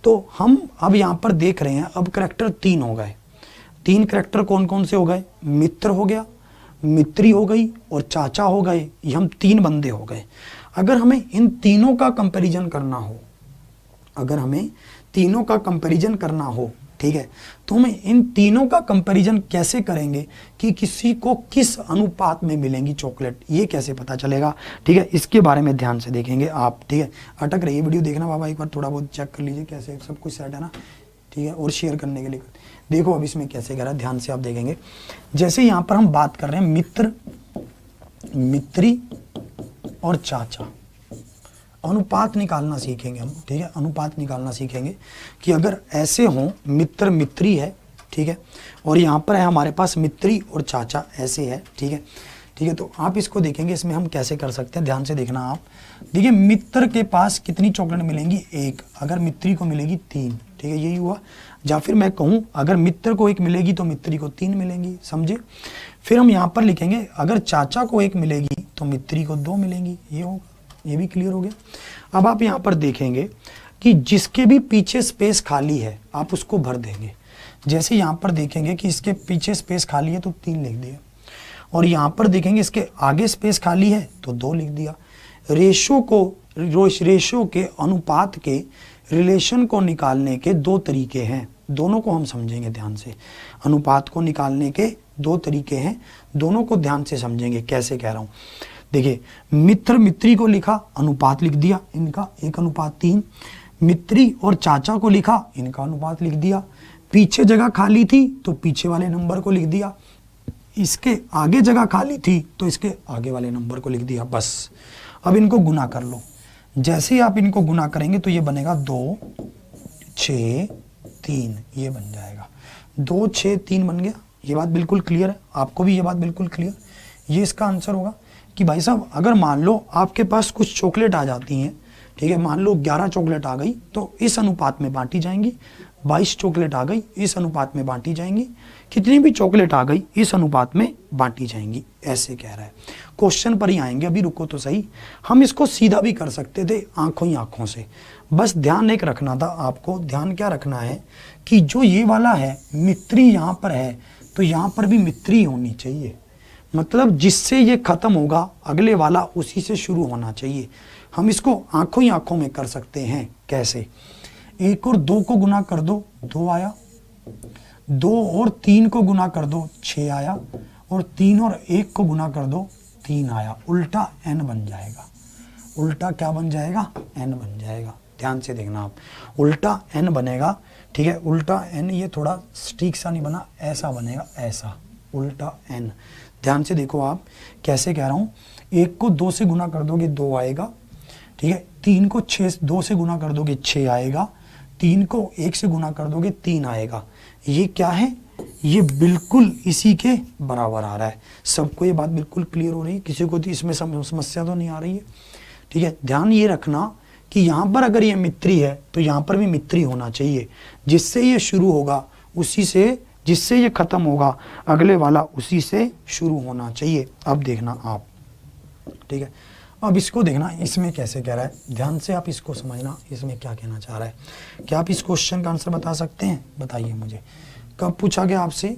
तो हम अब यहाँ पर देख रहे हैं, अब करैक्टर 3 हो गए। 3 करैक्टर कौन कौन से हो गए, मित्र हो गया, मित्री हो गई और चाचा हो गए। ये हम 3 बंदे हो गए। अगर हमें इन तीनों का कंपैरिजन करना हो, अगर हमें तीनों का कंपैरिजन करना हो, ठीक है, तो हम इन तीनों का कंपैरिजन कैसे करेंगे कि किसी को किस अनुपात में मिलेंगी चॉकलेट, ये कैसे पता चलेगा, ठीक है। इसके बारे में ध्यान से देखेंगे आप, ठीक है। अटक रही है वीडियो, देखना बाबा एक बार थोड़ा बहुत चेक कर लीजिए कैसे सब कुछ सेट है ना, ठीक है। और शेयर करने के लिए देखो अब इसमें कैसे कह रहा है, ध्यान से आप देखेंगे। जैसे यहाँ पर हम बात कर रहे हैं मित्र, मित्री और चाचा, अनुपात निकालना सीखेंगे हम, ठीक है। अनुपात निकालना सीखेंगे कि अगर ऐसे हों, मित्र मित्री है, ठीक है, और यहाँ पर है हमारे पास मित्री और चाचा ऐसे है, ठीक है, ठीक है। तो आप इसको देखेंगे, इसमें हम कैसे कर सकते हैं, ध्यान से देखना आप। देखिए मित्र के पास कितनी चॉकलेट मिलेंगी, 1, अगर मित्री को मिलेगी 3, ठीक है, यही हुआ। या फिर मैं कहूँ अगर मित्र को 1 मिलेगी तो मित्री को 3 मिलेंगी, समझे। फिर हम यहाँ पर लिखेंगे अगर चाचा को 1 मिलेगी तो मित्री को 2 मिलेंगी, ये होगा, ये भी क्लियर हो गया। अब आप यहाँ पर देखेंगे कि जिसके भी पीछे स्पेस खाली है आप उसको भर देंगे। जैसे यहाँ पर देखेंगे कि इसके पीछे स्पेस खाली है तो 3 लिख दिया, और यहाँ पर देखेंगे इसके आगे स्पेस खाली है तो 2 लिख दिया। रेशो के अनुपात के रिलेशन को निकालने के 2 तरीके हैं, दोनों को हम समझेंगे ध्यान से। अनुपात को निकालने के 2 तरीके हैं, दोनों को ध्यान से समझेंगे। कैसे कह रहा हूँ, देखिए मित्र मित्री को लिखा, अनुपात लिख दिया इनका 1:3। मित्री और चाचा को लिखा, इनका अनुपात लिख दिया। पीछे जगह खाली थी तो पीछे वाले नंबर को लिख दिया, इसके आगे जगह खाली थी तो इसके आगे वाले नंबर को लिख दिया, बस। अब इनको गुना कर लो। जैसे ही आप इनको गुना करेंगे तो ये बनेगा 2, 6, 3, ये बन जाएगा। 2, 6, 3 बन गया। ये बात बिल्कुल क्लियर है, आपको भी ये बात बिल्कुल क्लियर। ये इसका आंसर होगा कि भाई साहब अगर मान लो आपके पास कुछ चॉकलेट आ जाती हैं, ठीक है, मान लो 11 चॉकलेट आ गई तो इस अनुपात में बांटी जाएंगी। 22 चॉकलेट आ गई इस अनुपात में बांटी जाएंगी। कितनी भी चॉकलेट आ गई इस अनुपात में बांटी जाएंगी, ऐसे कह रहा है। क्वेश्चन पर ही आएंगे, अभी रुको तो सही। हम इसको सीधा भी कर सकते थे आंखों ही आंखों से, बस ध्यान एक रखना था आपको। ध्यान क्या रखना है कि जो ये वाला है मित्री यहाँ पर है तो यहाँ पर भी मित्री होनी चाहिए, मतलब जिससे ये खत्म होगा अगले वाला उसी से शुरू होना चाहिए। हम इसको आंखों ही आंखों में कर सकते हैं। कैसे, 1 और 2 को गुना कर दो 2 आया, 2 और 3 को गुना कर दो 6 आया, और 3 और 1 को गुना कर दो 3 आया। उल्टा n बन जाएगा। उल्टा क्या बन जाएगा, n बन जाएगा। ध्यान से देखना आप, उल्टा n बनेगा, ठीक है। उल्टा n, ये थोड़ा ठीक सा नहीं बना, ऐसा बनेगा, ऐसा उल्टा n। ध्यान से देखो आप कैसे कह रहा हूँ। 1 को 2 से गुना कर दोगे 2 आएगा, ठीक है। 3 को 2 से गुना कर दोगे 6 आएगा। 3 को 1 से गुना कर दोगे 3 आएगा। ये क्या है, ये बिल्कुल इसी के बराबर आ रहा है। सबको ये बात बिल्कुल क्लियर हो रही है? किसी को तो इसमें समस्या तो नहीं आ रही है? ठीक है, ध्यान ये रखना कि यहाँ पर अगर ये मित्री है तो यहाँ पर भी मित्री होना चाहिए। जिससे ये शुरू होगा उसी से, जिससे ये खत्म होगा अगले वाला उसी से शुरू होना चाहिए। अब देखना आप, ठीक है, अब इसको देखना इसमें कैसे कह रहा है, ध्यान से आप इसको समझना, इसमें क्या कहना चाह रहा है। क्या आप इस क्वेश्चन का आंसर बता सकते हैं? बताइए मुझे। कब पूछा गया आपसे?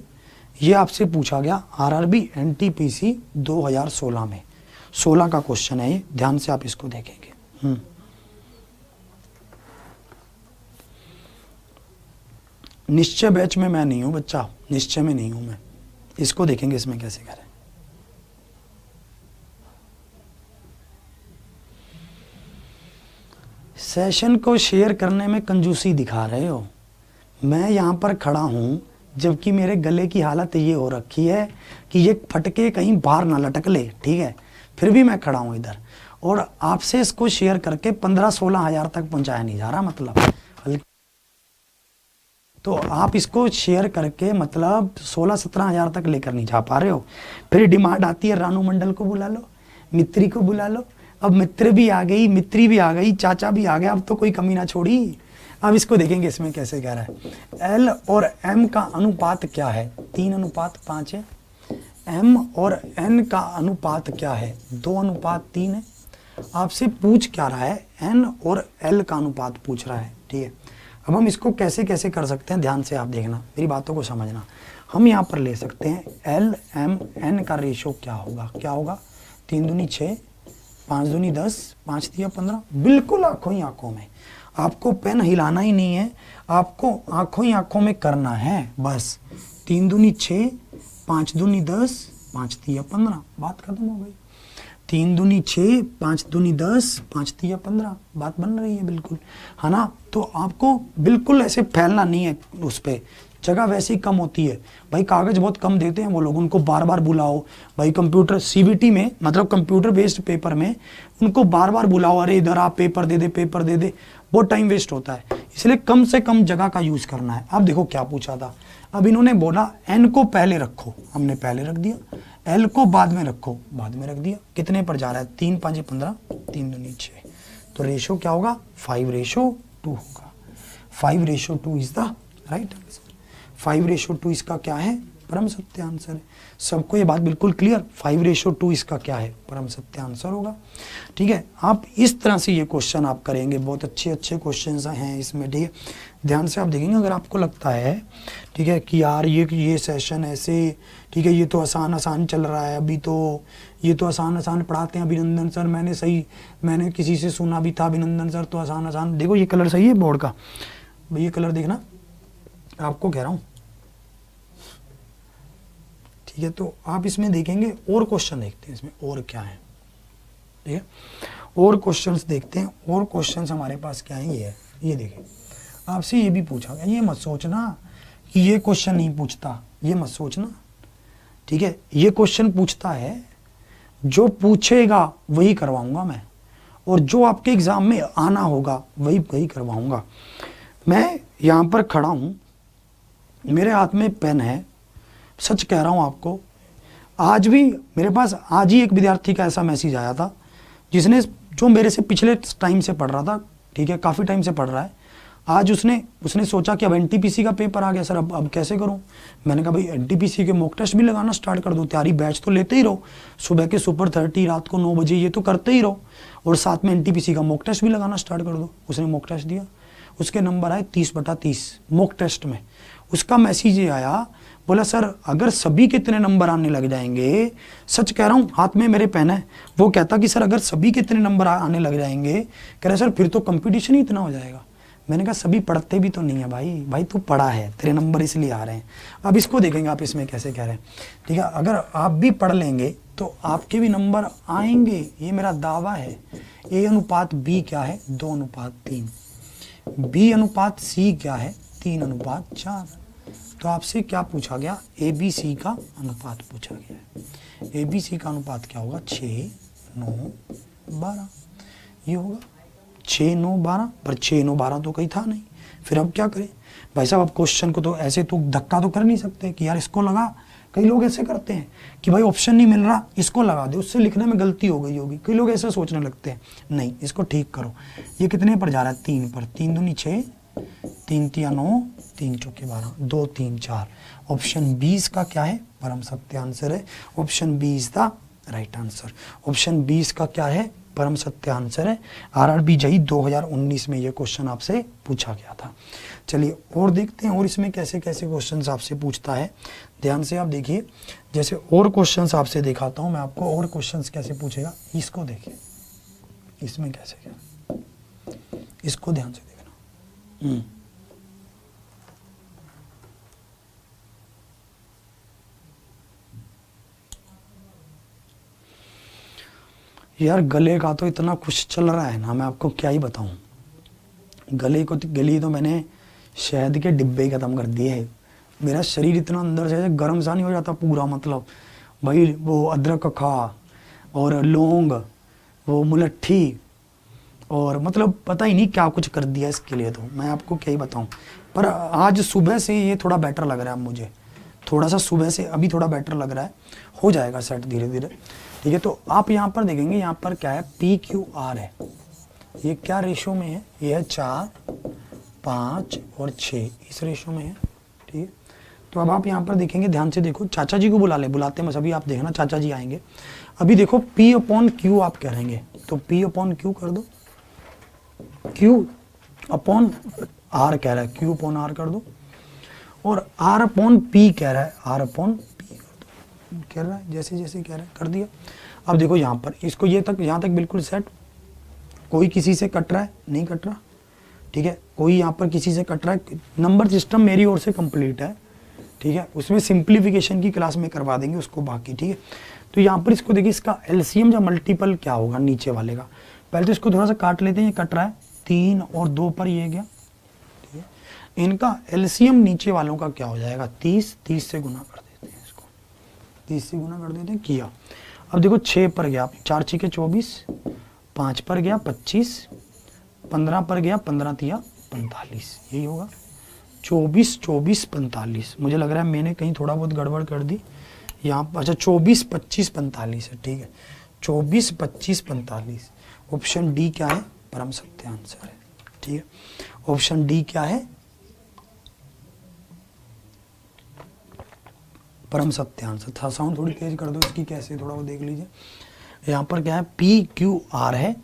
ये आपसे पूछा गया आरआरबी एनटीपीसी 2016 में। 16 का क्वेश्चन है ये, ध्यान से आप इसको देखेंगे। निश्चय बैच में मैं नहीं हूं बच्चा, निश्चय में नहीं हूं मैं। इसको देखेंगे इसमें कैसे कह रहे हैं। सेशन को शेयर करने में कंजूसी दिखा रहे हो। मैं यहाँ पर खड़ा हूँ जबकि मेरे गले की हालत ये हो रखी है कि ये फटके कहीं बाहर ना लटक ले, ठीक है, फिर भी मैं खड़ा हूँ इधर, और आपसे इसको शेयर करके 15-16 हज़ार तक पहुँचाया नहीं जा रहा। मतलब तो आप इसको शेयर करके मतलब 16-17 हज़ार तक लेकर नहीं जा पा रहे हो। फिर डिमांड आती है रानू मंडल को बुला लो, मित्री को बुला लो। अब मित्र भी आ गई, मित्री भी आ गई, चाचा भी आ गया, अब तो कोई कमी ना छोड़ी। अब इसको देखेंगे इसमें कैसे कह रहा है। एल और एम का अनुपात क्या है? 3:5 है। एम और एन का अनुपात क्या है? 2:3 है। आपसे पूछ क्या रहा है? एन और एल का अनुपात पूछ रहा है, ठीक है। अब हम इसको कैसे कैसे कर सकते हैं, ध्यान से आप देखना, मेरी बातों को समझना। हम यहाँ पर ले सकते हैं एल एम एन का रेशो क्या होगा? क्या होगा? 3 दूनी 6, 5 दूनी 10, 5 तिया 15। बिल्कुल आंखों ही आंखों में, आपको पेन हिलाना ही नहीं है, आपको आंखों ही आंखों में करना है बस। 3 दूनी 6, 5 दूनी 10, 5 तिया 15, बात खत्म हो गई। 3 दूनी 6, 5 दूनी 10, 5 तिया 15, बात बन रही है बिल्कुल, है ना। तो आपको बिल्कुल ऐसे फैलना नहीं है उस पर, जगह वैसे ही कम होती है भाई, कागज बहुत कम देते हैं वो लोग, उनको बार बार बुलाओ भाई। कंप्यूटर सीबीटी में, मतलब कंप्यूटर बेस्ड पेपर में उनको बार बार बुलाओ, अरे इधर आप पेपर दे दे, पेपर दे दे, बहुत टाइम वेस्ट होता है। इसलिए कम से कम जगह का यूज करना है। अब देखो क्या पूछा था, अब इन्होंने बोला एन को पहले रखो, हमने पहले रख दिया, एल को बाद में रखो, बाद में रख दिया। कितने पर जा रहा है? 3 5 15, 3 दूनी 6, तो रेशो क्या होगा? 5:2 होगा। 5:2 इज द राइट आंसर। 5:2 इसका क्या है? परम सत्य आंसर है। सबको ये बात बिल्कुल क्लियर? 5:2 इसका क्या है? परम सत्य आंसर होगा, ठीक है। आप इस तरह से ये क्वेश्चन आप करेंगे, बहुत अच्छे अच्छे क्वेश्चन हैं इसमें, ठीक है। ध्यान से आप देखेंगे, अगर आपको लगता है ठीक है कि यार ये सेशन ऐसे, ठीक है, ये तो आसान आसान चल रहा है अभी, तो ये तो आसान आसान पढ़ाते हैं अभिनंदन सर, मैंने किसी से सुना भी था अभिनंदन सर तो आसान आसान। देखो ये कलर सही है बोर्ड का, ये कलर देखना, आपको कह रहा हूँ, ठीक है। तो आप इसमें देखेंगे और क्वेश्चन देखते हैं इसमें और क्या है, ठीक है, और क्वेश्चंस देखते हैं। और क्वेश्चंस हमारे पास क्या है? ये देखें, आपसे ये भी पूछा गया, ये मत सोचना कि ये क्वेश्चन नहीं पूछता, ये मत सोचना, ठीक है। ये क्वेश्चन पूछता है, जो पूछेगा वही करवाऊंगा मैं, और जो आपके एग्जाम में आना होगा वही करवाऊंगा। मैं यहाँ पर खड़ा हूँ, मेरे हाथ में पेन है, सच कह रहा हूँ आपको, आज भी मेरे पास आज ही एक विद्यार्थी का ऐसा मैसेज आया था जिसने, जो मेरे से पिछले टाइम से पढ़ रहा था, ठीक है, काफ़ी टाइम से पढ़ रहा है। आज उसने सोचा कि अब एनटीपीसी का पेपर आ गया सर, अब कैसे करूं? मैंने कहा भाई एनटीपीसी के मॉक टेस्ट भी लगाना स्टार्ट कर दो, तैयारी बैच तो लेते ही रहो, सुबह के सुपर 30, रात को 9 बजे ये तो करते ही रहो, और साथ में एनटीपीसी का मॉक टेस्ट भी लगाना स्टार्ट कर दो। उसने मॉक टेस्ट दिया, उसके नंबर आए 30/30 मॉक टेस्ट में। उसका मैसेज ये आया, बोला सर अगर सभी के इतने नंबर आने लग जाएंगे, सच कह रहा हूँ, हाथ में मेरे पेन है, वो कहता कि सर अगर सभी के इतने नंबर आने लग जाएंगे, कह रहे सर फिर तो कंपटीशन ही इतना हो जाएगा। मैंने कहा सभी पढ़ते भी तो नहीं है भाई तू पढ़ा है, तेरे नंबर इसलिए आ रहे हैं। अब इसको देखेंगे आप इसमें कैसे कह रहे हैं, ठीक है। अगर आप भी पढ़ लेंगे तो आपके भी नंबर आएंगे, ये मेरा दावा है। A/B क्या है? 2:3। B/C क्या है? 3:4। तो आपसे क्या पूछा गया? ABC का अनुपात पूछा गया है। ABC का अनुपात क्या होगा? 6, 9, 12 ये होगा। 6, 9, 12, पर 6, 9, 12 तो कहीं था नहीं, फिर अब क्या करें भाई साहब, अब क्वेश्चन को तो ऐसे तो धक्का तो कर नहीं सकते कि यार इसको लगा। कई लोग ऐसे करते हैं कि भाई ऑप्शन नहीं मिल रहा, इसको लगा दे, उससे लिखने में गलती हो गई होगी। कई लोग ऐसे सोचने लगते हैं, नहीं इसको ठीक करो। ये कितने पर जा रहा है? 3 पर। 3 दूनी 6, 3 तिया 9, 3 चौके 12, 2 3 4। ऑप्शन 20 का क्या है? परम सत्य आंसर है। Option 20 the right answer. Option 20 का क्या है? परम सत्य आंसर है। आरआरबी जेईई 2019 में ये क्वेश्चन आपसे पूछा गया था। चलिए और देखते हैं और इसमें कैसे कैसे क्वेश्चंस आपसे पूछता है। ध्यान से आप देखिए, जैसे और क्वेश्चंस आपसे दिखाता हूं मैं आपको, और क्वेश्चंस कैसे पूछेगा इसको देखिए, इसमें कैसे क्या, इसको ध्यान से देखना। यार गले का तो इतना कुछ चल रहा है ना, मैं आपको क्या ही बताऊं। गली तो मैंने शहद के डिब्बे ही खत्म कर दिए है। मेरा शरीर इतना अंदर से गर्म सा नहीं हो जाता पूरा, मतलब भाई वो अदरक का खा और लौंग, वो मुलट्ठी, और मतलब पता ही नहीं क्या कुछ कर दिया इसके लिए, तो मैं आपको क्या ही बताऊं। पर आज सुबह से ये थोड़ा बेटर लग रहा है मुझे, थोड़ा सा सुबह से अभी थोड़ा बेटर लग रहा है, हो जाएगा सेट धीरे धीरे। ठीक है, तो आप यहाँ पर देखेंगे, यहाँ पर क्या है? PQR है। ये क्या रेशो में है? ये है 4, 5 और 6, इस रेशो में है। ठीक है, तो अब आप यहाँ पर देखेंगे, ध्यान से देखो, चाचा जी को बुलाते हैं बस, अभी आप देखना चाचा जी आएंगे। अभी देखो P/Q आप करेंगे, तो P/Q कर दो, Q/R कह रहा है, Q/R कर दो, और R/P कह रहा है, R/P कह रहा है, जैसे जैसे कह रहा है कर दिया। अब देखो यहाँ पर इसको ये तक, यहाँ तक बिल्कुल सेट। कोई किसी से कट रहा है? नहीं कट रहा। ठीक है, कोई यहाँ पर किसी से कट रहा है? नंबर सिस्टम मेरी ओर से कंप्लीट है। ठीक है, उसमें सिंप्लीफिकेशन की क्लास में करवा देंगे उसको बाकी। ठीक है, तो यहाँ पर इसको देखिए, इसका एलसीएम या मल्टीपल क्या होगा नीचे वाले का। पहले तो इसको थोड़ा सा काट लेते हैं, ये कट रहा है 3 और 2 पर, ये गया। ठीक है, इनका एलसीएम नीचे वालों का क्या हो जाएगा? 30, 30 से गुना कर देते हैं इसको, 30 से गुना कर देते हैं, किया। अब देखो 6 पर गया, 4 6 24, 5 पर गया 25, 15 पर गया 15 तिया 45, यही होगा। 24 24 45, मुझे लग रहा है मैंने कहीं थोड़ा बहुत गड़बड़ कर दी यहाँ पर। अच्छा 24 25 45 है। ठीक है, 24 25 45। ऑप्शन डी क्या है? परम सत्य आंसर है। ठीक है, ऑप्शन डी क्या है? परम सत्य आंसर था। साउंड थोड़ी तेज कर दो इसकी, कैसे थोड़ा वो देख लीजिए। यहाँ पर क्या है? PQR है।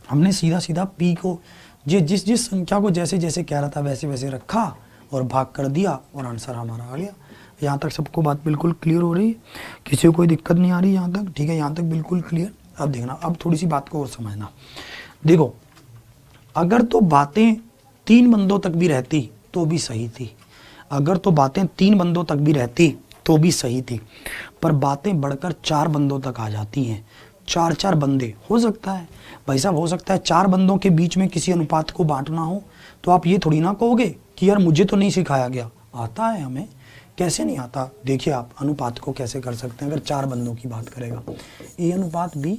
हमने सीधा सीधा P को जिस संख्या को जैसे जैसे कह रहा था वैसे वैसे रखा और भाग कर दिया और आंसर हमारा आ गया। यहाँ तक सबको बात बिल्कुल क्लियर हो रही है? किसी को कोई दिक्कत नहीं आ रही यहाँ तक? ठीक है, यहाँ तक बिल्कुल क्लियर। अब देखना, अब थोड़ी सी बात को और समझना। देखो, अगर तो बातें 3 बंदों तक भी रहती तो भी सही थी, अगर तो बातें 3 बंदों तक भी रहती तो भी सही थी, पर बातें बढ़कर 4 बंदों तक आ जाती हैं। 4 बंदे हो सकता है भाई साहब, हो सकता है 4 बंदों के बीच में किसी अनुपात को बांटना हो, तो आप ये थोड़ी ना कहोगे कि यार मुझे तो नहीं सिखाया गया। आता है हमें, कैसे नहीं आता? देखिए आप अनुपात को कैसे कर सकते हैं। अगर 4 बंदों की बात करेगा, A अनुपात B,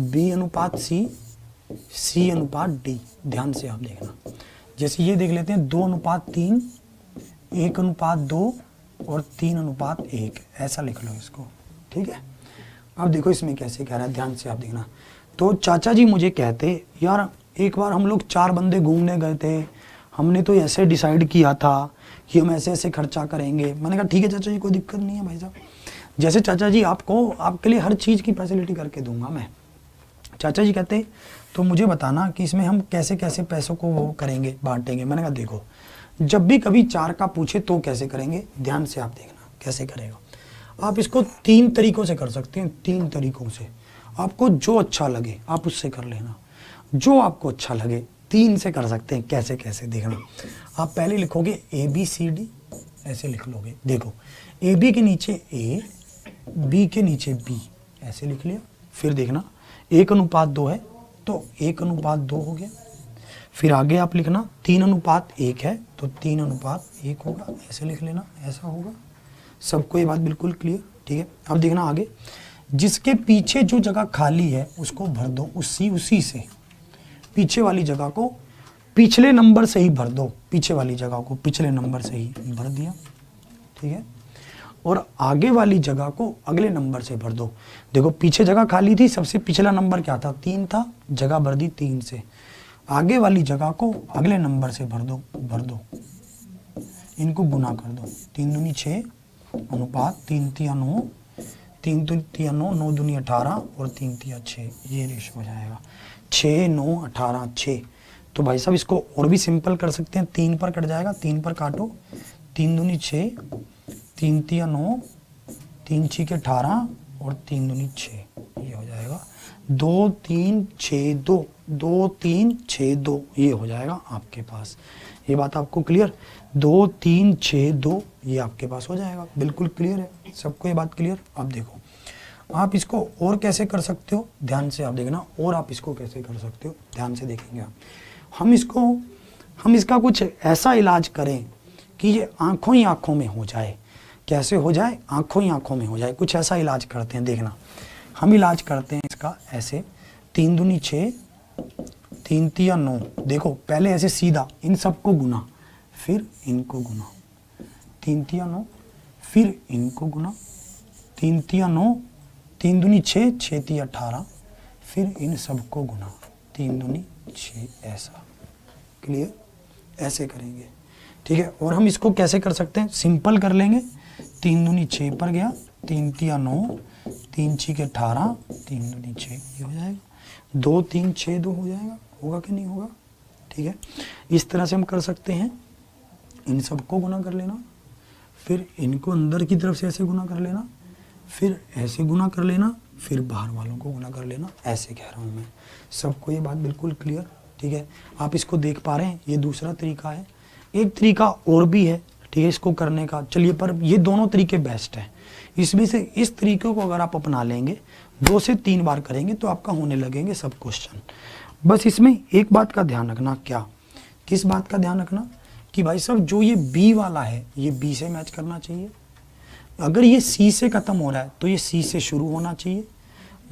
B अनुपात C, C अनुपात D। ध्यान से आप देखना, जैसे ये देख लेते हैं 2 अनुपात 3, 1 अनुपात 2 और 3 अनुपात 1, ऐसा लिख लो इसको। ठीक है, अब देखो इसमें कैसे कह रहा है, ध्यान से आप देखना। तो चाचा जी मुझे कहते, यार एक बार हम लोग 4 बंदे घूमने गए थे, हमने तो ऐसे डिसाइड किया था कि हम ऐसे ऐसे खर्चा करेंगे। मैंने कहा ठीक है चाचा जी, कोई दिक्कत नहीं है भाई साहब, जैसे चाचा जी आपको, आपके लिए हर चीज़ की फैसिलिटी करके दूंगा मैं। चाचा जी कहते तो मुझे बताना कि इसमें हम कैसे कैसे पैसों को वो करेंगे, बांटेंगे। मैंने कहा देखो, जब भी कभी 4 का पूछे तो कैसे करेंगे, ध्यान से आप देखना कैसे करेगा। आप इसको 3 तरीकों से कर सकते हैं, 3 तरीकों से। आपको जो अच्छा लगे आप उससे कर लेना, जो आपको अच्छा लगे 3 से कर सकते हैं। कैसे कैसे देखना, आप पहले लिखोगे ABCD, ऐसे लिख लोगे। देखो AB के नीचे A, B के नीचे B, ऐसे लिख लिया। फिर देखना 1 अनुपात 2 है तो 1 अनुपात 2 हो गया। फिर आगे आप लिखना 3 अनुपात 1 है तो 3 अनुपात 1 होगा, ऐसे लिख लेना, ऐसा होगा। सबको ये बात बिल्कुल क्लियर? ठीक है, अब देखना आगे, जिसके पीछे जो जगह खाली है उसको भर दो, उसी से पीछे वाली जगह को पिछले नंबर से ही भर दो, पीछे वाली जगह को पिछले नंबर से ही भर दिया, ठीक है, और आगे वाली जगह को अगले नंबर से भर दो। देखो पीछे जगह खाली थी, सबसे पिछला नंबर क्या था, 3 था, जगह भर दी 3 से, आगे वाली जगह को अगले नंबर से भर दो, इनको गुना कर दो, 3 दूनी 6 अनुपात 3 तिया 9, 3 तिया 9, 9 दूनी 18 और 3 तिया 6, ये रेशो हो जाएगा 6 9 18 6। तो भाई साहब इसको और भी सिंपल कर सकते हैं, 3 पर कट जाएगा, 3 पर काटो, 3 दूनी 6, 3 तिया 9, 3 6 के 18 और 3 दूनी 6, ये हो जाएगा 2 3 6 2, 2 3 6 2, ये हो जाएगा आपके पास। ये बात आपको क्लियर, 2 3 6 2 ये आपके पास हो जाएगा, बिल्कुल क्लियर है सबको ये बात क्लियर। अब देखो आप इसको और कैसे कर सकते हो, ध्यान से आप देखना, और आप इसको कैसे कर सकते हो ध्यान से देखेंगे आप। हम इसका कुछ ऐसा इलाज करें कि ये आंखों ही आंखों में हो जाए। कैसे हो जाए, आंखों ही आंखों में हो जाए, कुछ ऐसा इलाज करते हैं, देखना हम इलाज करते हैं इसका ऐसे, 3 दूनी 6, 3 तिया 9, देखो पहले ऐसे सीधा इन सबको गुना, फिर इनको गुना, 3 तिया 9, फिर इनको गुना, 3 तिया 9, 3 दूनी 6, 6 तिया 18, फिर इन सबको गुना, 3 दूनी 6, ऐसा क्लियर, ऐसे करेंगे, ठीक है। और हम इसको कैसे कर सकते हैं, सिंपल कर लेंगे, 3 दूनी 6 पर गया, 3 तिया 9, 3 6 के 18, 3 दूनी 6, ये हो जाएगा 2 3 6 2 हो जाएगा, होगा कि नहीं होगा, ठीक है। इस तरह से हम कर सकते हैं, इन सबको गुना कर लेना, फिर इनको अंदर की तरफ से ऐसे गुना कर लेना, फिर ऐसे गुना कर लेना, फिर बाहर वालों को गुना कर लेना, ऐसे कह रहा हूँ मैं, सबको ये बात बिल्कुल क्लियर, ठीक है। आप इसको देख पा रहे हैं, ये दूसरा तरीका है, एक तरीका और भी है, ठीक है, इसको करने का, चलिए, पर ये दोनों तरीके बेस्ट हैं। इसमें से इस तरीके को अगर आप अपना लेंगे, 2 से 3 बार करेंगे तो आपका होने लगेंगे सब क्वेश्चन। बस इसमें एक बात का ध्यान रखना, क्या, किस बात का ध्यान रखना, कि भाई साहब जो ये बी वाला है ये बी से मैच करना चाहिए, अगर ये सी से खत्म हो रहा है तो ये सी से शुरू होना चाहिए,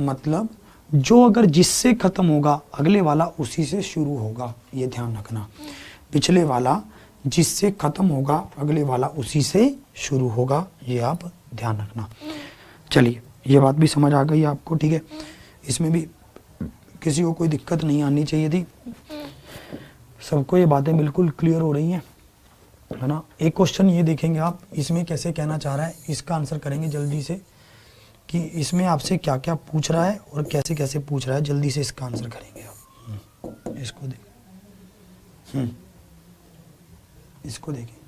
मतलब जो अगर जिससे खत्म होगा अगले वाला उसी से शुरू होगा, ये ध्यान रखना, पिछले वाला जिससे खत्म होगा अगले वाला उसी से शुरू होगा, ये आप ध्यान रखना। चलिए ये बात भी समझ आ गई आपको, ठीक है, इसमें भी किसी को कोई दिक्कत नहीं आनी चाहिए थी, सबको ये बातें बिल्कुल क्लियर हो रही हैं, है ना। एक क्वेश्चन ये देखेंगे आप, इसमें कैसे कहना चाह रहा है, इसका आंसर करेंगे जल्दी से, कि इसमें आपसे क्या क्या पूछ रहा है और कैसे कैसे पूछ रहा है, जल्दी से इसका आंसर करेंगे आप। इसको देखें, इसको देखें,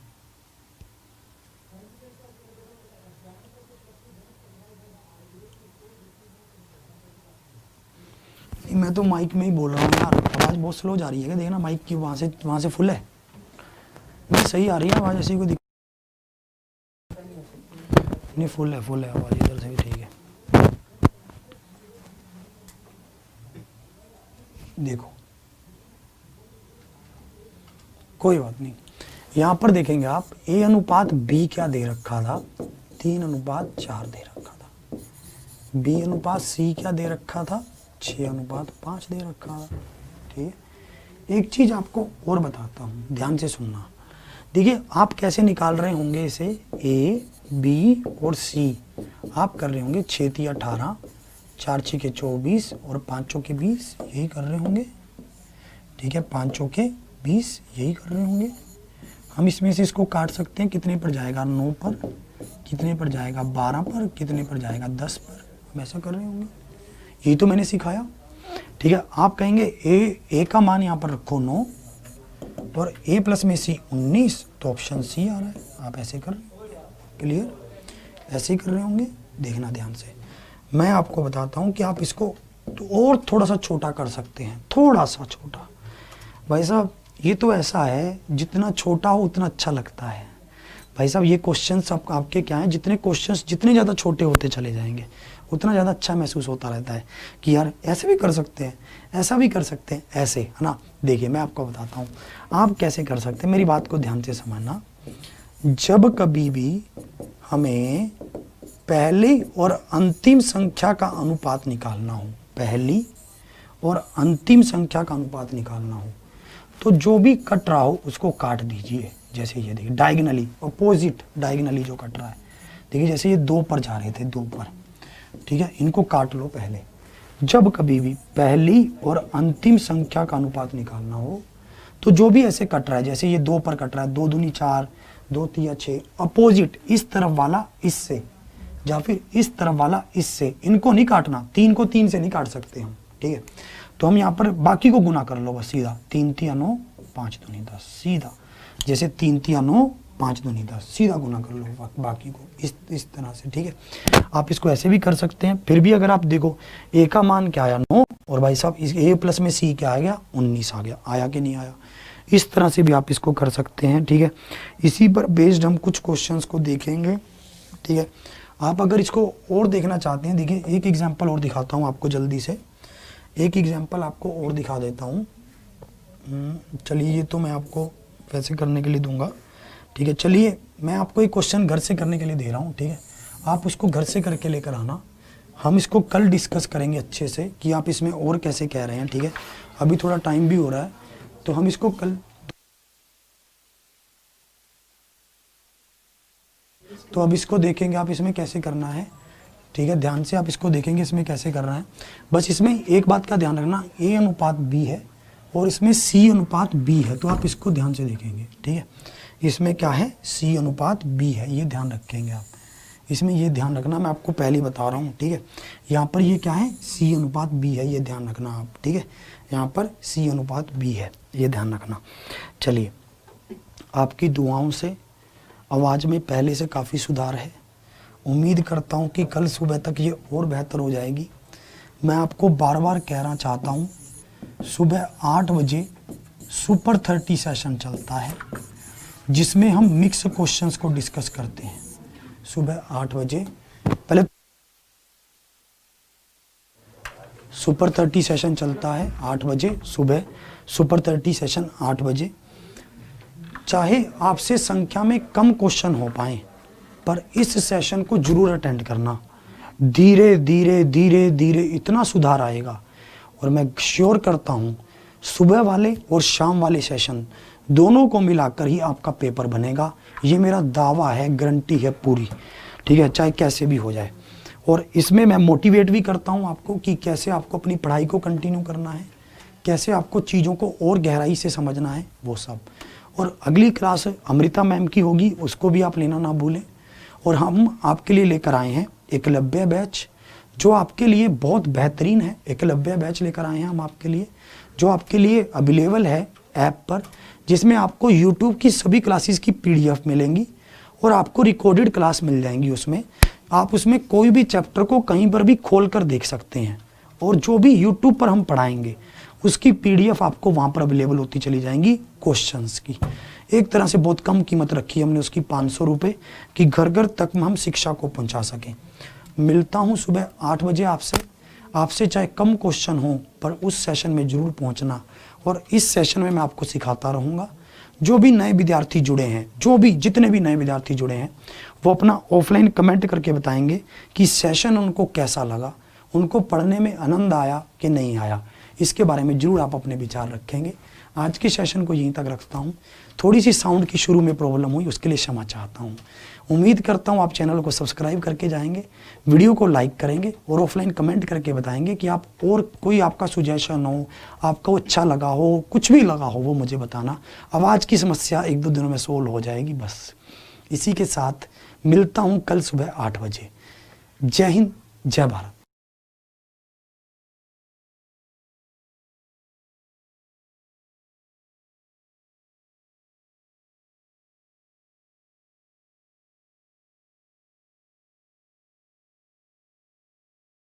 मैं तो माइक में ही बोल रहा हूँ यार, आवाज़ बहुत स्लो जा रही है क्या, देखना माइक की वहाँ से फुल है, नहीं सही आ रही है आवाज़, ऐसी कोई दिक्कत नहीं, फुल है आवाज़, इधर से भी ठीक है। देखो कोई बात नहीं, यहाँ पर देखेंगे आप, A अनुपात B क्या दे रखा था, 3 अनुपात 4 दे रखा था, B अनुपात C क्या दे रखा था, 6 अनुपात 5 दे रखा था, ठीक है। एक चीज आपको और बताता हूँ, ध्यान से सुनना, देखिए आप कैसे निकाल रहे होंगे इसे, A B और C आप कर रहे होंगे 6 तिया 18, 4 6 के 24 और 5 चौके 20, यही कर रहे होंगे, ठीक है, 5 चौके 20 यही कर रहे होंगे। हम इसमें से इसको काट सकते हैं, कितने पर जाएगा, 9 पर, कितने पर जाएगा, 12 पर, कितने पर जाएगा, 10 पर, हम ऐसा कर रहे होंगे, यही तो मैंने सिखाया, ठीक है। आप कहेंगे A का मान यहाँ पर रखो 9 और A प्लस में C 19, तो ऑप्शन C आ रहा है, आप ऐसे कर, क्लियर, ऐसे ही कर रहे होंगे, देखना ध्यान से। मैं आपको बताता हूँ कि आप इसको तो और थोड़ा सा छोटा कर सकते हैं, थोड़ा सा छोटा, भाई साहब ये तो ऐसा है, जितना छोटा हो उतना अच्छा लगता है भाई साहब। ये क्वेश्चंस आपके क्या हैं, जितने क्वेश्चंस जितने ज़्यादा छोटे होते चले जाएंगे उतना ज़्यादा अच्छा महसूस होता रहता है, कि यार ऐसे भी कर सकते हैं, ऐसा भी कर सकते हैं, ऐसे, है ना। देखिए मैं आपको बताता हूँ आप कैसे कर सकते हैं, मेरी बात को ध्यान से समझना। जब कभी भी हमें पहली और अंतिम संख्या का अनुपात निकालना हो, पहली और अंतिम संख्या का अनुपात निकालना हो, तो जो भी कट रहा हो उसको काट दीजिए। जैसे ये देखिए डायगनली, अपोजिट डायगनली जो कट रहा है, देखिए जैसे ये 2 पर जा रहे थे, 2 पर, ठीक है, इनको काट लो पहले। जब कभी भी पहली और अंतिम संख्या का अनुपात निकालना हो तो जो भी ऐसे कट रहा है, जैसे ये 2 पर कट रहा है, 2 दूनी 4, 2 तिया 6, अपोजिट इस तरफ वाला इससे या फिर इस तरफ वाला इससे, इनको नहीं काटना, 3 को 3 से नहीं काट सकते हम, ठीक है। तो हम यहाँ पर बाकी को गुना कर लो बस सीधा, 3 तिया 9, 5 दूनी 10, सीधा जैसे 3 तिया 9, 5 दूनी 10, सीधा गुना कर लो बाकी को इस तरह से, ठीक है। आप इसको ऐसे भी कर सकते हैं। फिर भी अगर आप देखो ए का मान क्या आया 9, और भाई साहब इस ए प्लस में सी क्या आ गया 19 आ गया, आया कि नहीं आया, इस तरह से भी आप इसको कर सकते हैं, ठीक है। इसी पर बेस्ड हम कुछ क्वेश्चंस को देखेंगे, ठीक है। आप अगर इसको और देखना चाहते हैं, देखिए एक एग्जाम्पल और दिखाता हूँ आपको जल्दी से, एक एग्जाम्पल आपको और दिखा देता हूँ। चलिए ये तो मैं आपको वैसे करने के लिए दूंगा, ठीक है। चलिए मैं आपको एक क्वेश्चन घर से करने के लिए दे रहा हूँ, ठीक है। आप उसको घर से करके लेकर आना, हम इसको कल डिस्कस करेंगे अच्छे से कि आप इसमें और कैसे कह रहे हैं, ठीक है। अभी थोड़ा टाइम भी हो रहा है तो हम इसको कल, तो अब इसको देखेंगे आप इसमें कैसे करना है, ठीक है। ध्यान से आप इसको देखेंगे इसमें कैसे करना है। बस इसमें एक बात का ध्यान रखना, ए अनुपात बी है और इसमें सी अनुपात बी है, तो आप इसको ध्यान से देखेंगे, ठीक है। इसमें क्या है, सी अनुपात बी है, ये ध्यान रखेंगे आप, इसमें ये ध्यान रखना, मैं आपको पहले ही बता रहा हूँ, ठीक है। यहाँ पर ये क्या है, सी अनुपात बी है, ये ध्यान रखना आप, ठीक है। यहाँ पर सी अनुपात बी है, ये ध्यान रखना। चलिए, आपकी दुआओं से आवाज़ में पहले से काफ़ी सुधार है, उम्मीद करता हूँ कि कल सुबह तक ये और बेहतर हो जाएगी। मैं आपको बार बार कहना चाहता हूँ, सुबह 8 बजे सुपर 30 सेशन चलता है जिसमें हम मिक्स क्वेश्चंस को डिस्कस करते हैं। सुबह 8 बजे पहले सुपर 30 सेशन चलता है, 8 बजे सुबह सुपर 30 सेशन 8 बजे। चाहे आपसे संख्या में कम क्वेश्चन हो पाए, पर इस सेशन को जरूर अटेंड करना। धीरे धीरे धीरे धीरे इतना सुधार आएगा, और मैं श्योर करता हूँ सुबह वाले और शाम वाले सेशन दोनों को मिलाकर ही आपका पेपर बनेगा। ये मेरा दावा है, गारंटी है पूरी, ठीक है, चाहे कैसे भी हो जाए। और इसमें मैं मोटिवेट भी करता हूँ आपको कि कैसे आपको अपनी पढ़ाई को कंटिन्यू करना है, कैसे आपको चीज़ों को और गहराई से समझना है, वो सब। और अगली क्लास अमृता मैम की होगी, उसको भी आप लेना ना भूलें। और हम आपके लिए लेकर आए हैं एकलव्य बैच, जो आपके लिए बहुत बेहतरीन है। एकलव्य बैच लेकर आए हैं हम आपके लिए, जो आपके लिए अवेलेबल है ऐप पर, जिसमें आपको YouTube की सभी क्लासेस की PDF मिलेंगी और आपको रिकॉर्डेड क्लास मिल जाएंगी। उसमें आप उसमें कोई भी चैप्टर को कहीं पर भी खोल कर देख सकते हैं, और जो भी YouTube पर हम पढ़ाएंगे उसकी PDF आपको वहाँ पर अवेलेबल होती चली जाएंगी क्वेश्चंस की। एक तरह से बहुत कम कीमत रखी है हमने उसकी, 500 रुपये, कि घर घर तक हम शिक्षा को पहुँचा सकें। मिलता हूँ सुबह 8 बजे आपसे चाहे कम क्वेश्चन हो, पर उस सेशन में ज़रूर पहुँचना। और इस सेशन में मैं आपको सिखाता रहूँगा। जो भी नए विद्यार्थी जुड़े हैं, जितने भी नए विद्यार्थी जुड़े हैं, वो अपना ऑफलाइन कमेंट करके बताएंगे कि सेशन उनको कैसा लगा, उनको पढ़ने में आनंद आया कि नहीं आया। इसके बारे में जरूर आप अपने विचार रखेंगे। आज के सेशन को यहीं तक रखता हूँ। थोड़ी सी साउंड की शुरू में प्रॉब्लम हुई, उसके लिए क्षमा चाहता हूँ। उम्मीद करता हूँ आप चैनल को सब्सक्राइब करके जाएंगे, वीडियो को लाइक करेंगे और ऑफलाइन कमेंट करके बताएंगे कि आप और कोई आपका सुजेशन हो, आपको अच्छा लगा हो, कुछ भी लगा हो, वो मुझे बताना। आवाज़ की समस्या 1-2 दिनों में सोल्व हो जाएगी। बस इसी के साथ मिलता हूँ कल सुबह 8 बजे। जय हिंद, जय भारत।